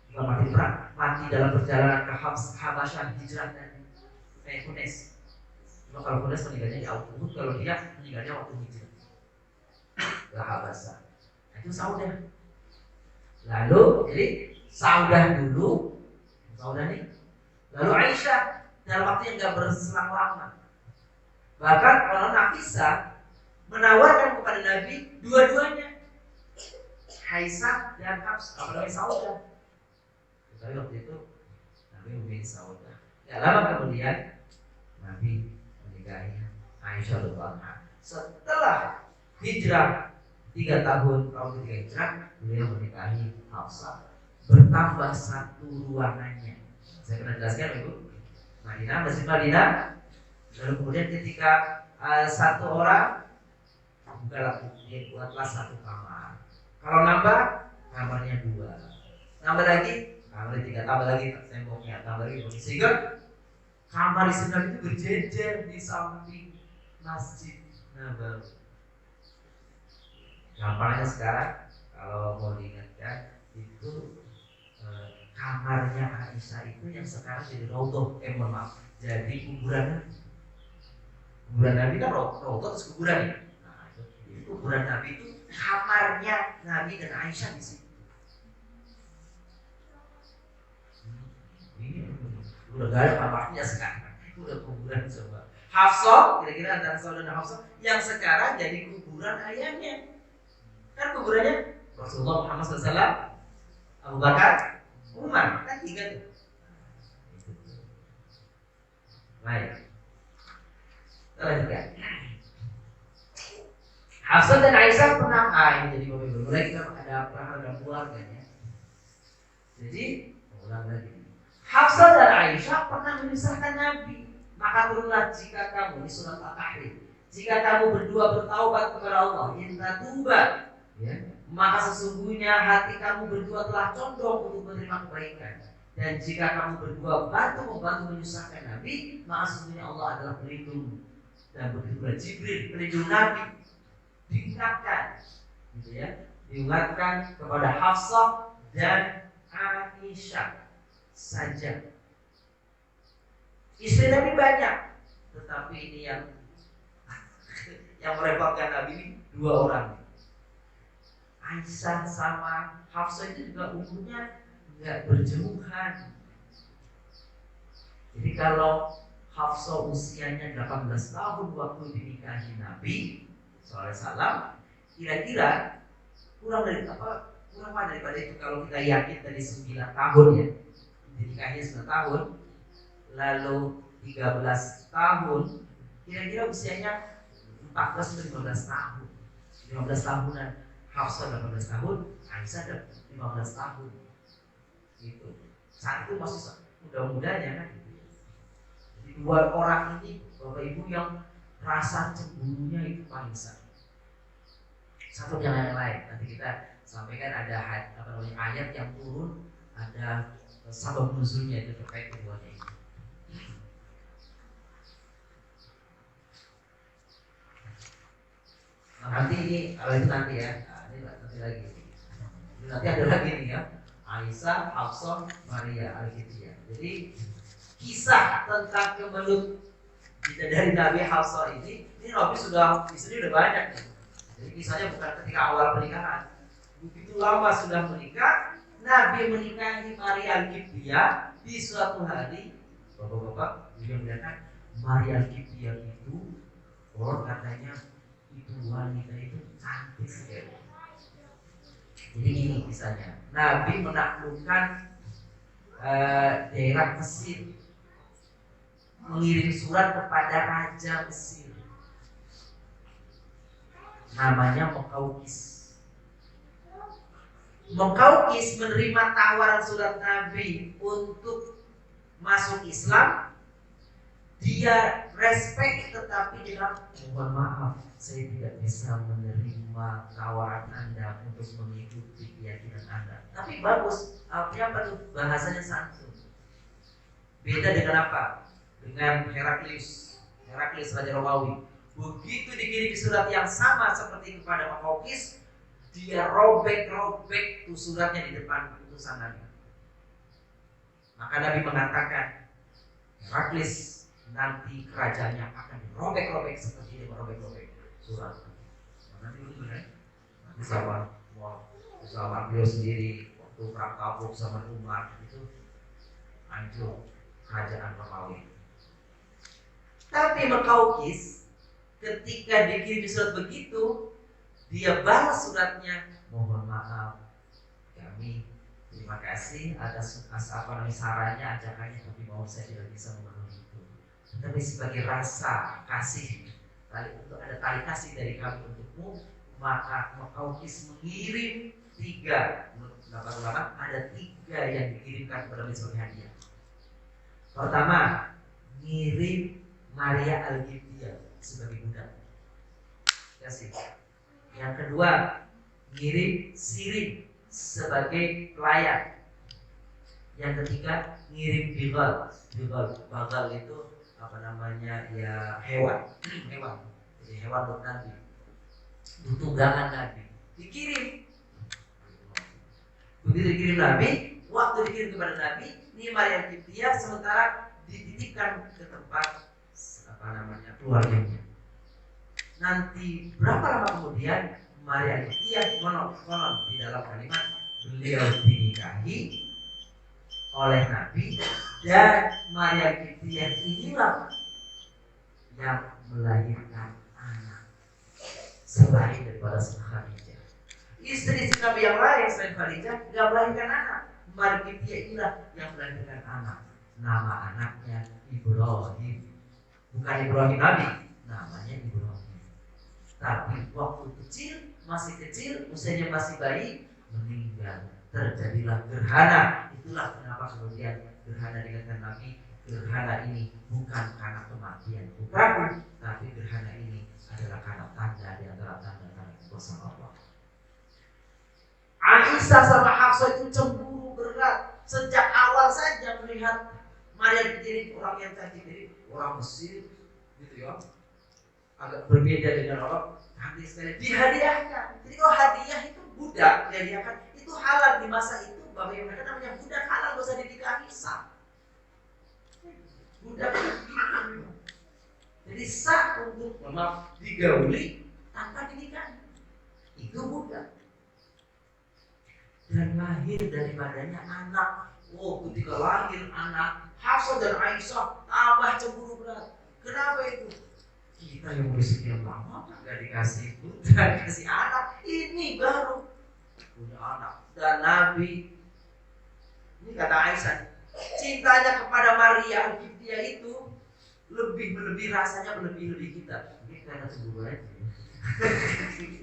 bukan mati di perang, mati dalam perjalanan ke Habasyah hijrah dan Hunes. Cuma kalau Hunes meninggalnya di Uhud, kalau dia meninggalnya waktu hijrah ke Habasyah. Nah, itu Saudah. Lalu jadi Saudah dulu, nih. Lalu Aisyah dalam waktu yang gak berselang lama. Bahkan orang Nafisah menawarkan kepada Nabi dua-duanya, Aisyah dan Hafsah, apalagi Saudah. Tapi waktu itu Nabi memilih Saudah. Gak lama kemudian Nabi menikahi Aisyah radhiyallahu anha. Setelah hijrah 3 tahun ketiga hijrah, beliau menikahi Hafsah. Bertambah 1 ruangannya. Saya pernah jelaskan Ibu, Masjid Madinah. Lalu kemudian ketika 1 orang buatlah 1 kamar. Kalau nambah, kamarnya 2. Nambah lagi, kamarnya 3. Tambah lagi temboknya, tambah lagi. Sehingga kamar istri Nabi itu berjejer di samping Masjid Nabawi. Gampangnya sekarang kalau mau diingatkan itu kamarnya Aisyah itu yang sekarang jadi raudhah, jadi kuburan Nabi kan raudhah terus kuburan ya. Nah, itu kuburan Nabi itu kamarnya Nabi dan Aisyah di situ. Ini udah gak ada kamarnya sekarang, udah kuburan coba. Hafsah, kira-kira antara Saudah dan Hafsah yang sekarang jadi kuburan ayahnya. Kan kuburannya Rasulullah Muhammad SAW, Abu Bakar, Umar, kan 3 tuh. Baik. Kita lanjutkan. Hafsah dan Aisyah pernah ini jadi mulai kita ada perhatian keluarganya. Jadi ulang lagi. Hafsah dan Aisyah pernah memisahkan Nabi. Maka turunlah jika kamu di surat Al-Tahrim. jika kamu berdua bertaubat kepada Allah, intatuba, ya, maka sesungguhnya hati kamu berdua telah condong untuk menerima kebaikan. Dan jika kamu berdua membantu menyusahkan Nabi, maka sesungguhnya Allah adalah pelindung. Dan begitu Jibril pelindung Nabi, diingatkan, gitu ya, diingatkan kepada Hafsah dan Aisyah saja. Istri Nabi banyak, tetapi ini yang merepotkan Nabi ini 2 orang. Aisyah sama Hafsah itu juga umurnya nggak berjauhan. Jadi kalau Hafsah usianya 18 tahun waktu dinikahi Nabi SAW, kira-kira kurang daripada itu. Kalau kita yakin dari 9 tahun ya, dinikahinya 9 tahun, lalu 13 tahun, kira-kira usianya 14 atau 15 tahun. 15 tahunan. Hafsah 18 tahun, Aisyah 15 tahun. Gitu. Saat itu masih muda-mudanya kan. Jadi 2 orang ini Bapak Ibu yang rasa cemburunya itu paling besar. Satu yang lain. Nanti kita sampaikan ada ayat yang turun, ada sabab nuzulnya itu terkait keduanya ini. Nah, nanti ini kalau itu nanti ya. Ini nanti lagi. Ini nanti ada lagi nih ya. Aisyah, Hafsah, Maria Al-Qibtiyah. Jadi kisah tentang kemelut dari Nabi Hafsah ini Nabi istri udah banyak nih. Jadi kisahnya bukan ketika awal pernikahan. Begitu lama sudah menikah, Nabi menikahi Maria Al-Qibtiyah di suatu hari. Bapak-bapak juga melihat Maria Al-Qibtiyah itu, orang katanya itu wanita itu cantik sekali. Jadi gini kisahnya, Nabi menaklukkan daerah Mesir, mengirim surat kepada Raja Mesir, namanya Muqawqis. Muqawqis menerima tawaran surat Nabi untuk masuk Islam. Dia respect, tetapi dia mohon maaf, saya tidak bisa menerima tawaran Anda untuk mengikuti keyakinan Anda. Tapi bagus, apa tuh bahasanya santun. Beda dengan apa? Dengan Heraklius Raja Romawi. Begitu dikirim surat yang sama seperti kepada Muqawqis, dia robek tuh suratnya di depan utusan Nabi. Maka Nabi mengatakan, Heraklius, nanti kerajaannya akan dirobek-robek seperti dia merobek-robek surat. Nanti itu benar. Nanti sama beliau sendiri waktu perang Tabuk sama Umar itu hancur kerajaan Romawi. Tapi Muqawqis ketika dikirim surat begitu, dia balas suratnya, mohon maaf, kami terima kasih atas sarannya, ajakannya, tapi mau saya tidak bisa memenuhi itu. Tapi sebagai rasa kasih, ada tali kasih dari kami untukmu, maka Muqawqis mengirim 3, ada 3 yang dikirimkan kepada Nabi sebagai hadiah. Pertama, ngirim Maria Al-Qibtiyah sebagai budak, kasih. Yang kedua, ngirim Sirin sebagai pelayan. Yang ketiga, ngirim Bigal itu apa namanya ya, hewan. Jadi hewan buat Nabi, tunggangan Nabi dikirim. Begitu dikirim Nabi, waktu dikirim kepada Nabi, ini Maria Al-Qibtiyah sementara dititipkan ke tempat apa namanya keluarganya. Nanti berapa lama kemudian Maria Al-Qibtiyah konon di dalam kalimat beliau dinikahi oleh Nabi, dan Maria Al-Qibtiyah inilah yang melahirkan anak selain daripada Khadijah. Istri Nabi yang lain selain Khadijah tidak melahirkan anak. Maria Al-Qibtiyah inilah yang melahirkan anak. Nama anaknya Ibrahim. Bukan Ibrahim Nabi, namanya Ibrahim. Tapi waktu masih kecil, usianya masih bayi, meninggal. Terjadilah gerhana. Itulah kenapa kemudian gerhana dikatakan Nabi gerhana ini bukan karena kematian putraku, tapi gerhana ini adalah karena tanda di antara tanda-tanda kuasa Allah. Aisyah sama Hafsah itu cemburu berat sejak awal saja melihat Maria jadi orang yang cantik, jadi orang Mesir gitu ya, agak berbeda dengan orang cantik sekali, dihadiahkan. Jadi kalau hadiah itu budak dihadiahkan itu halal di masa itu. Bapak yang mereka namanya budak halal, gak usah dinikahi, sah. Budak itu jadi sah untuk memang digauli tanpa dinikahi, itu budak. Dan lahir daripadanya anak. Oh, ketika lahir anak, Hafsah dan Aisyah tambah cemburu berat. Kenapa itu? Kita yang bersekian lama gak dikasih putra, dikasih anak, ini baru punya anak. Dan Nabi, ini kata Aisyah, cintanya kepada Maria Al-Qibtiyah itu lebih rasanya lebih kita. Ini karena cemburu aja.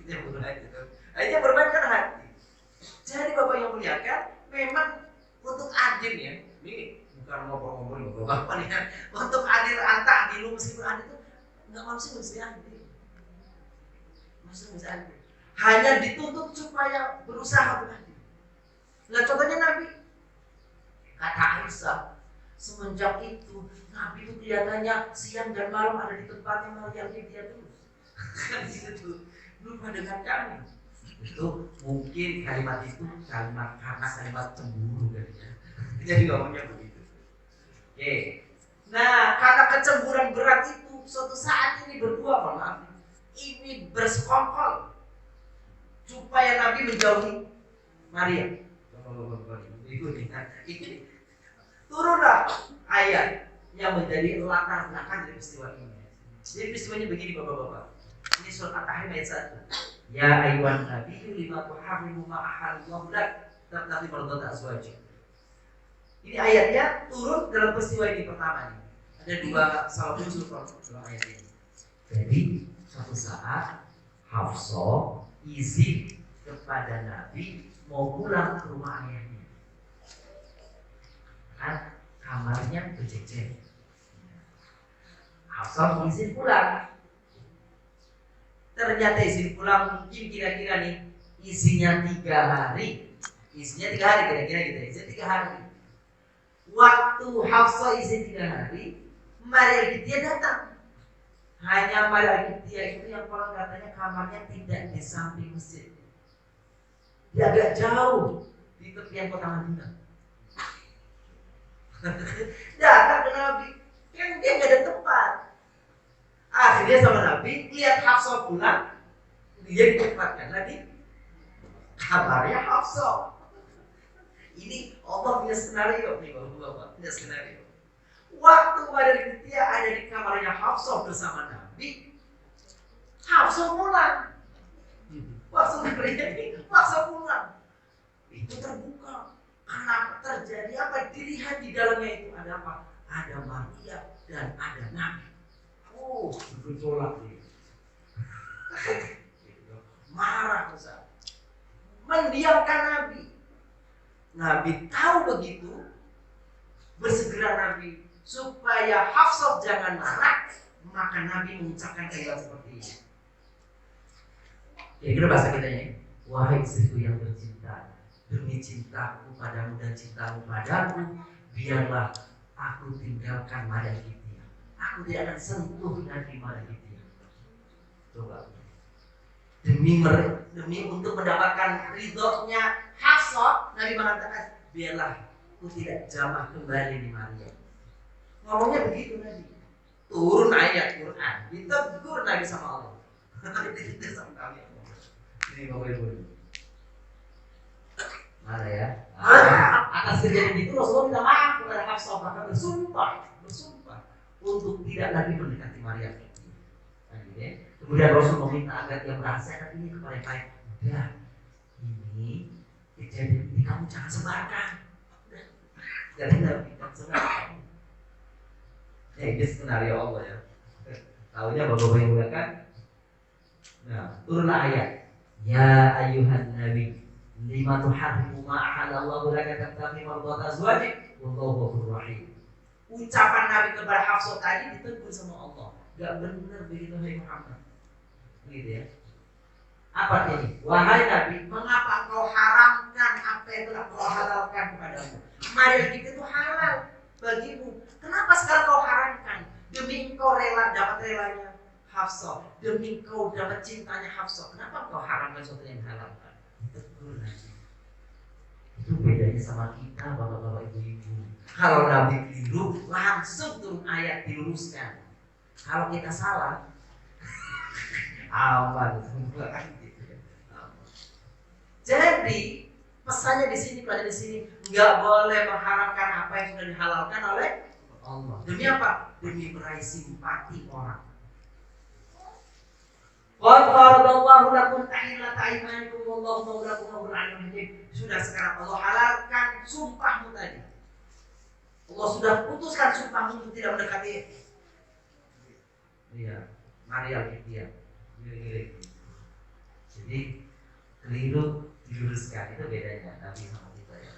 Cemburu aja. Akhirnya bermainkan hati. Jadi Bapak yang muliakan, memang untuk adil ya, ini bukan ngobrol-ngobrol Bapak nih ya, untuk adil antar adil meskipun adil itu nggak manusia mesti adil, manusia mesti adil. Hanya dituntut supaya berusaha beradil. Nah contohnya Nabi, kata Aisyah, semenjak itu Nabi itu kelihatannya siang dan malam ada di tempatnya Maria Al-Qibtiyah terus. Kan gitu, lupa dengan kami. Itu mungkin kalimat itu kalimat karena kalimat cemburu kan ya. Jadi ngomongnya begitu. Oke. Nah, karena kecemburuan berat itu suatu saat ini berdua, maaf, ini bersekongkol supaya Nabi menjauhi Maria. Ini turunlah ayat yang menjadi latar belakang dari peristiwa ini. Jadi peristiwanya begini Bapak-bapak. Ini surat At-Tahrim ayat 1. Ya ayyuhan nabiyyu lima tuharrimu ma ahallallahu lak tabtaghi mardata azwajik. Ini ayatnya turun dalam peristiwa ini pertama ini. Ada dua salah unsur dalam ayat ini. Jadi suatu saat Hafsah izin kepada Nabi mau pulang ke rumah ayahnya. Kan kamarnya berjejer. Hafsah izin pulang. Ternyata izin pulang mungkin kira-kira nih isinya 3 hari. Isinya 3 hari kira-kira gitu. Isinya 3 hari. Waktu Hafsah izin 3 hari, Maria Al-Qibtiyah datang. Hanya Maria Al-Qibtiyah itu yang orang katanya kamarnya tidak di samping masjid. Dia agak jauh di tepian kota Madinah. Datang ke Nabi, kan dia nggak ada tempat. Akhirnya sama Nabi lihat Hafsah pulang, dia ditempatkan di kamarnya Hafsah. Ini Allah punya skenario nih Bapak, punya skenario. Waktu Maria Al-Qibtiyah ada di kamarnya Hafsah bersama Nabi, Hafsah pulang. Waktu Maria ini Hafsah pulang, itu terbuka. Kenapa terjadi apa? Dilihat di dalamnya itu ada apa? Ada Maria dan ada Nabi. Oh, bergejolak dia. Marah besar. Mendiamkan Nabi. Nabi tahu begitu, bersegera Nabi supaya Hafsah jangan marah, maka Nabi mengucapkan kalimat seperti ini. Kira-kira bahasa kita ini, wahai istriku yang tercinta, demi cintaku padamu dan cintamu padaku, biarlah aku tinggalkan Maria Al-Qibtiyah. Aku tidak akan sentuh Nabi Maria Al-Qibtiyah. Coba. Demi untuk mendapatkan ridhonya Hafsah, Nabi mengatakan, biarlah aku tidak jamah kembali di Maria. Ngomongnya begitu Nabi. Turun ayat Quran, ditegur Nabi sama Allah. Tidak sama kami. Ini Bapak Ibu. Mana ya? Atas kejadian itu Rasulullah minta maaf kepada Hafsah, bahkan bersumpah untuk tidak lagi mendekati Maria. Kemudian Rasul meminta agar dia merahasiakan ini kepada yang lain. Udah, ini kejadian ini kamu jangan sebarkan. Jadi Nabi jangan sebarkan. Ini skenario Allah ya. Tahunya Bapak yang mengatakan. Nah, turunlah ayat. Ya ayuhan Nabi, lima tuharrimu ma ahalallahu laka tabtaghi mardata azwajik wallahu ghafurur rahim. ucapan Nabi kepada Hafsah tadi ditegur sama Allah. Gak benar begitu hai Muhammad. Begitu ya. Apa ini? Wahai Nabi, mengapa engkau haramkan apa yang telah kau halalkan kepadamu? Marilah itu halal bagimu. Kenapa sekarang kau haramkan? Demi engkau rela dapat relanya Hafsah, demi engkau dapat cintanya Hafsah. Kenapa engkau haramkan sesuatu yang halal? Tegur Nabi. Itu bedanya sama kita, bapak-bapak, ibu-ibu. Kalau Nabi keliru, langsung turun ayat diluruskan. Kalau kita salah, aman gitu. Jadi pesannya di sini, pelajaran di sini, nggak boleh mengharapkan apa yang sudah dihalalkan oleh Allah. Demi apa? Demi meraih simpati orang. Qad faradallahu lakum tahillata aymanikum wallahu mawlakum wa huwal alimul hakim. Sudah sekarang Allah halalkan sumpahmu tadi. Allah sudah putuskan sumpahmu untuk tidak mendekati. Iya, Maria dia. Jadi keliru diluruskan, itu bedanya Nabi sama kita ya.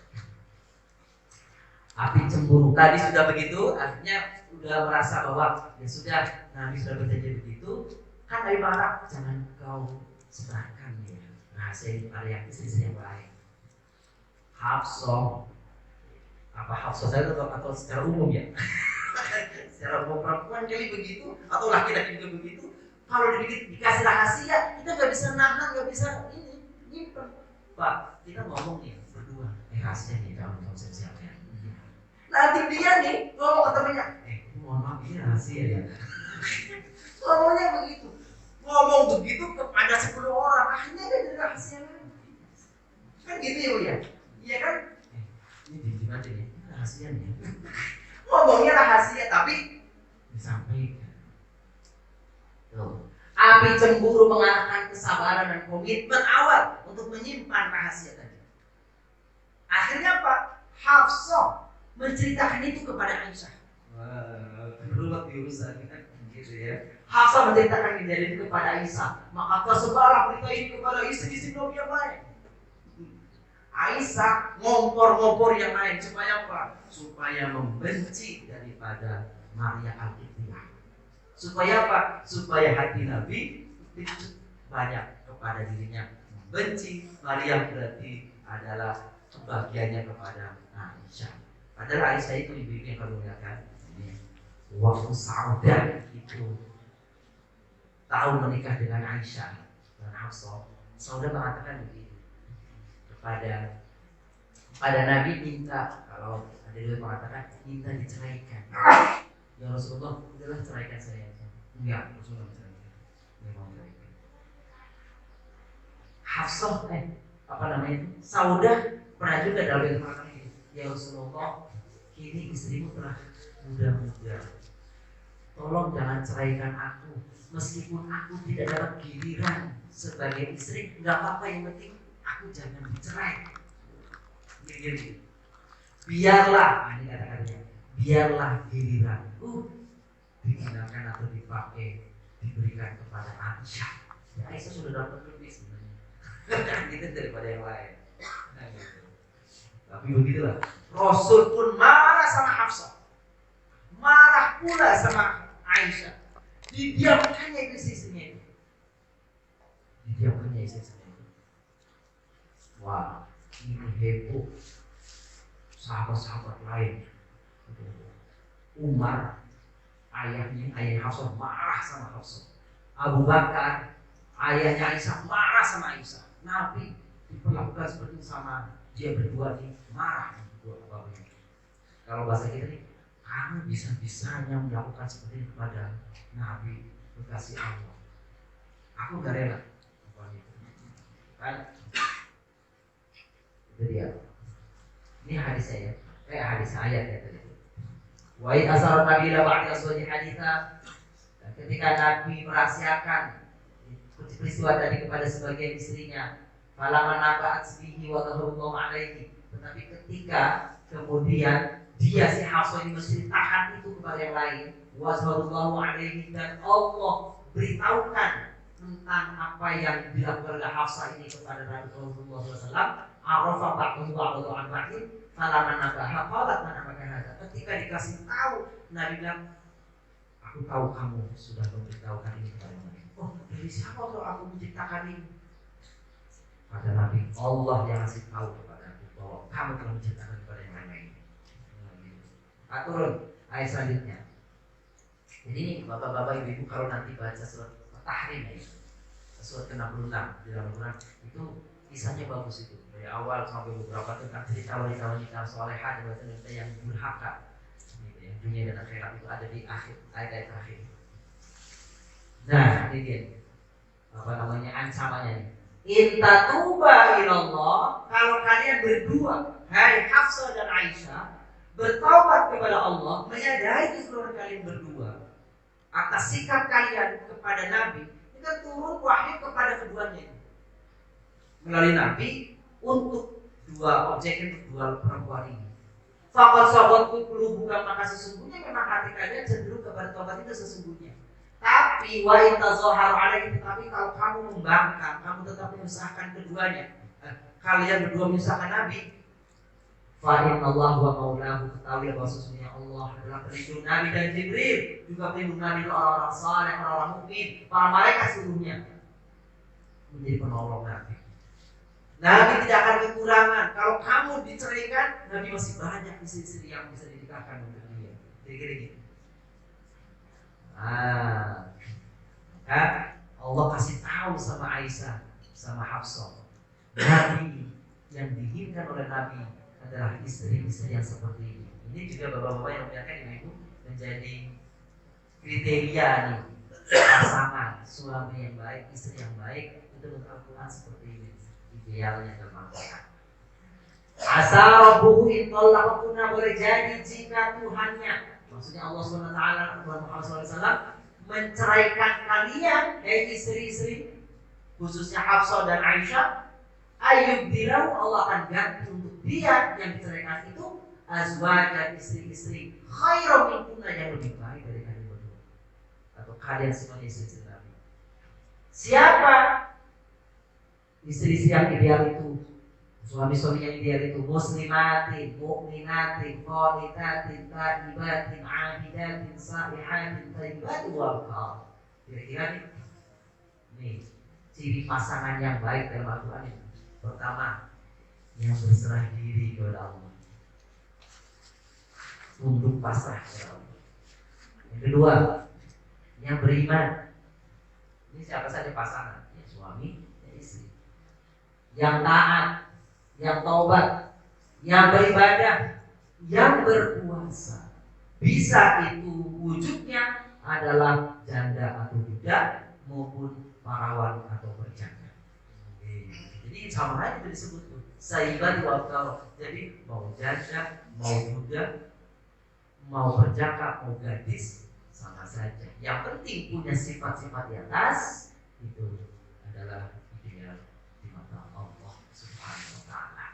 Api cemburu tadi sudah begitu, artinya sudah merasa bahwa ya sudah Nabi sudah berjanji begitu. Kan Nabi marah, jangan kau sebarkan ya rahasia ini pada yang istri yang lain. Hafsah, apa Hafsah saya atau secara umum ya? Secara umum perempuan jadi begitu atau laki-laki juga begitu. Kalau dikasih rahasia, kita nggak bisa nahan, nggak bisa ini nyimpen. Pak, kita ngomong nih berdua, rahasia nih jangan tahu siapa ya. Nanti dia nih ngomong ke temennya, mohon maaf ini rahasia ya. Ngomongnya begitu. Ngomong begitu kepada 10 orang, akhirnya dia jadi rahasia lagi. Kan gitu ya Bu ya? Iya kan? Ini gimana nih? Rahasia nih. Ngomongnya rahasia tapi disampaikan. Tuh. Api cemburu mengalahkan kesabaran dan komitmen awal untuk menyimpan rahasia tadi. Akhirnya apa? Hafsah menceritakan itu kepada Aisyah. Wah, berulang diurusan kan gitu ya. Hafsah menceritakan kejadian itu kepada Aisyah. Maka tersebarlah berita ini kepada istri-istri Nabi yang lain. Aisyah ngompor-ngompor yang lain supaya apa? Supaya membenci daripada Maria Al-Qibtiyah. Supaya apa? Supaya hati Nabi banyak kepada dirinya membenci. Maria berarti adalah kebahagiaannya kepada Aisyah. Padahal Aisyah itu ibu-ibu yang kalau mengatakan ini waktu Saudah itu tahu menikah dengan Aisyah dan Hafsah. Saudah mengatakan begini kepada Nabi, minta, kalau ada yang mengatakan minta diceraikan. Ya Rasulullah, udahlah ceraikan saya. Enggak, Rasulullah menceraikan. Dia mau menceraikan. Hafsah, apa namanya itu? Saudah pernah juga dalam yang mengatakan ini. Ya Rasulullah, kini istrimu telah muda-muda. Tolong jangan ceraikan aku. Meskipun aku tidak dapat giliran sebagai istri, enggak apa-apa, yang penting aku jangan dicerai. Gini. Biarlah, ini kata-katanya, biarlah giliranku digunakan atau dipakai, diberikan kepada Aisyah. Ya, Aisyah sudah dapat lebih sebenarnya. Gitu daripada yang lain. Nah, gitu. Tapi begitulah. Rasul pun marah sama Hafsah, marah pula sama Aisyah. Didiamkannya istri-istrinya itu. Didiamkannya istri-istrinya itu. Wah, ini heboh. Sahabat-sahabat lain, Umar, ayah Hafsah marah sama Hafsah. Abu Bakar, ayahnya Aisyah marah sama Aisyah. Nabi diperlakukan seperti sama dia berdua nih, marah berdua. Kalau bahasa kita nih, kamu bisa-bisanya melakukan seperti ini kepada Nabi berkasih Allah. Aku gak rela. Kan? Itu dia. Ini hadisnya ya, kayak hadis ayat ya tadi. Wa idza asara Nabi ila ba'di aswaji haditha, ketika Nabi merahasiakan peristiwa tadi kepada sebagian istrinya, falamma naba'at bihi wa taharrallahu alaihi, tetapi ketika kemudian dia si Hafsah ini menceritakan itu kepada yang lain, wa taharrallahu alaihi, dan Allah beritahukan tentang apa yang dilakukan oleh Hafsah ini kepada Rasulullah SAW, arafa ba'dahu an ba'din falamma nabaha qalat man amaka hadza. Ketika dikasih tahu, Nabi bilang, aku tahu kamu sudah memberitahukan ini kepada Nabi. Oh, dari siapa tuh aku menciptakan ini? Kata Nabi, Allah yang ngasih tahu kepada aku bahwa kamu telah menciptakan kepada yang lain. Turun ayat selanjutnya. Jadi ini bapak-bapak, ibu-ibu kalau nanti baca surat Tahrim ya, surat ke-66 di dalam Al-Quran itu kisahnya bagus itu dari awal sampai beberapa tentang cerita wanita-wanita solehah dan wanita yang durhaka gitu ya, dunia dan akhirat itu ada di akhir ayat-ayat terakhir. Nah ini dia apa namanya ancamannya nih. Intatuba ilallah, kalau kalian berdua, hai Hafsah dan Aisyah, bertaubat kepada Allah, menyadari kesalahan kalian berdua atas sikap kalian kepada Nabi, ini kan turun wahyu kepada keduanya melalui Nabi untuk dua objek itu, dua perempuan ini. Faqad sabatku qulubukum, maka sesungguhnya memang hati kalian cenderung kepada taubat itu sesungguhnya. Tapi wa intazoharu alaihi, tetapi kalau kamu membangkang, kamu tetap menyusahkan keduanya, kalian berdua menyusahkan Nabi, fa innallaha wa maulahu, ketahui bahwa sesungguhnya Allah adalah pelindung Nabi dan Jibril, juga pelindung Nabi dan orang-orang saleh, orang-orang mukmin, para malaikat seluruhnya menjadi penolong Nabi. Nabi tidak akan kekurangan. Kalau kamu diceraikan, Nabi masih banyak istri-istri yang bisa dinikahkan untuk dia. Kira-kira gitu. Allah kasih tahu sama Aisyah, sama Hafsah, Nabi yang diinginkan oleh Nabi adalah istri-istri yang seperti ini. Ini juga bapak-bapak yang memuliakan ibu menjadi kriteria nih pasangan suami yang baik, istri yang baik itu menurut Al-Quran seperti ini idealnya dalam Al-Quran. Asa rabbuhu in talaqtunna, boleh jadi jika Tuhannya, maksudnya Allah SWT, Muhammad SAW menceraikan kalian, istri-istri khususnya Hafsah dan Aisyah, ayyubdilahu, Allah akan ganti untuk dia yang diceraikan itu azwajan, istri-istri khairan minkunna, yang lebih baik dari kalian berdua atau kalian semuanya istri-istri Nabi. Siapa istri-istri yang ideal itu? Suami-suami yang ideal itu muslimatin, mu'minatin, qanitatin, taibatin, abidatin, salihatin, thayyibatin wal qar. Kira-kira nih ciri pasangan yang baik dalam Al-Quran ini. Pertama, yang berserah diri kepada Allah, tunduk pasrah kepada Allah. Yang kedua, yang beriman. Ini siapa saja pasangan, ya suami, ya istri. Yang taat, yang taubat, yang beribadah, yang berpuasa. Bisa itu wujudnya adalah janda atau budak maupun perawan atau berjanda. Jadi sama aja itu disebut tuh sayyibati wal qar. Jadi mau janda, mau budak, mau berjaka, mau gadis, sama saja. Yang penting punya sifat-sifat di atas, itu adalah ideal di mata Allah Subhanahu wa taala.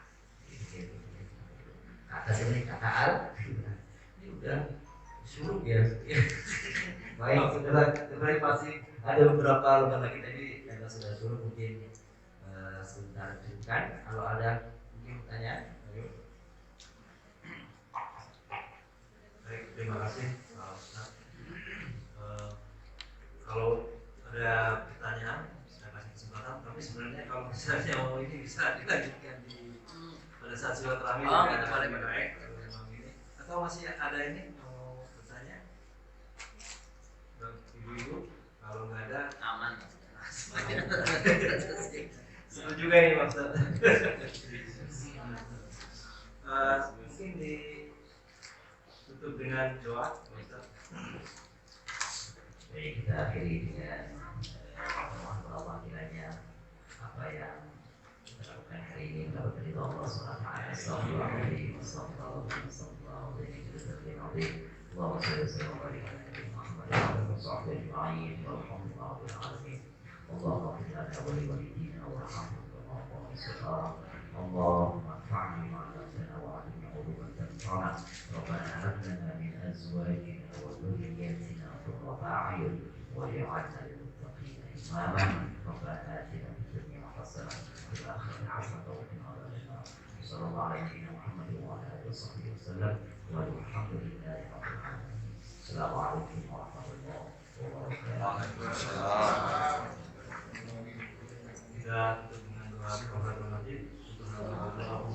Kata sini kata al, ini udah suruh ya. Baik, sebenarnya masih ada beberapa lembar lagi tadi karena sudah suruh mungkin sebentar tunjukkan. Kalau ada mungkin tanya, ayo. Baik, terima kasih. Kalau ada pertanyaan, saya kasih kesempatan. Tapi sebenarnya kalau misalnya mau ini bisa dilanjutkan pada saat silaturahmi. Kita balik baik. Atau masih ada ini mau bertanya? Ibu-ibu, kalau nggak ada Aman. seru juga ini maksud. Mungkin ditutup dengan doa, Ustaz. Baik, kita akhiri dengan mohon Allah kiranya apa yang kita lakukan hari ini mendapat ridho Allah Subhanahu wa taala. Assalamualaikum warahmatullahi wabarakatuh. Allahumma shalli wa sallim ala Muhammad wa ala alihi wa sahbihi ajma'in. Walhamdulillahi rabbil alamin. Allahumma ighfir lana wa li walidina warhamhum kama rabbayana shighara. Allahumma anfa'na bima 'allamtana wa 'allimna 'uluman tanfa'una. Rabbana hab lana min azwajina wa dhurriyyatina قرة أعين واجعلنا للمتقين إماما. ربنا آتنا في الدنيا حسنة وفي الآخرة حسنة وقنا عذاب النار. wasallam. Walhamdulillahi rabbil alamin. Assalamualaikum warahmatullahi wabarakatuh. Kita tutup dengan doa kafaratul majid. Assalamualaikum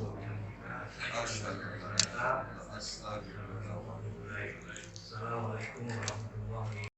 warahmatullahi wabarakatuh.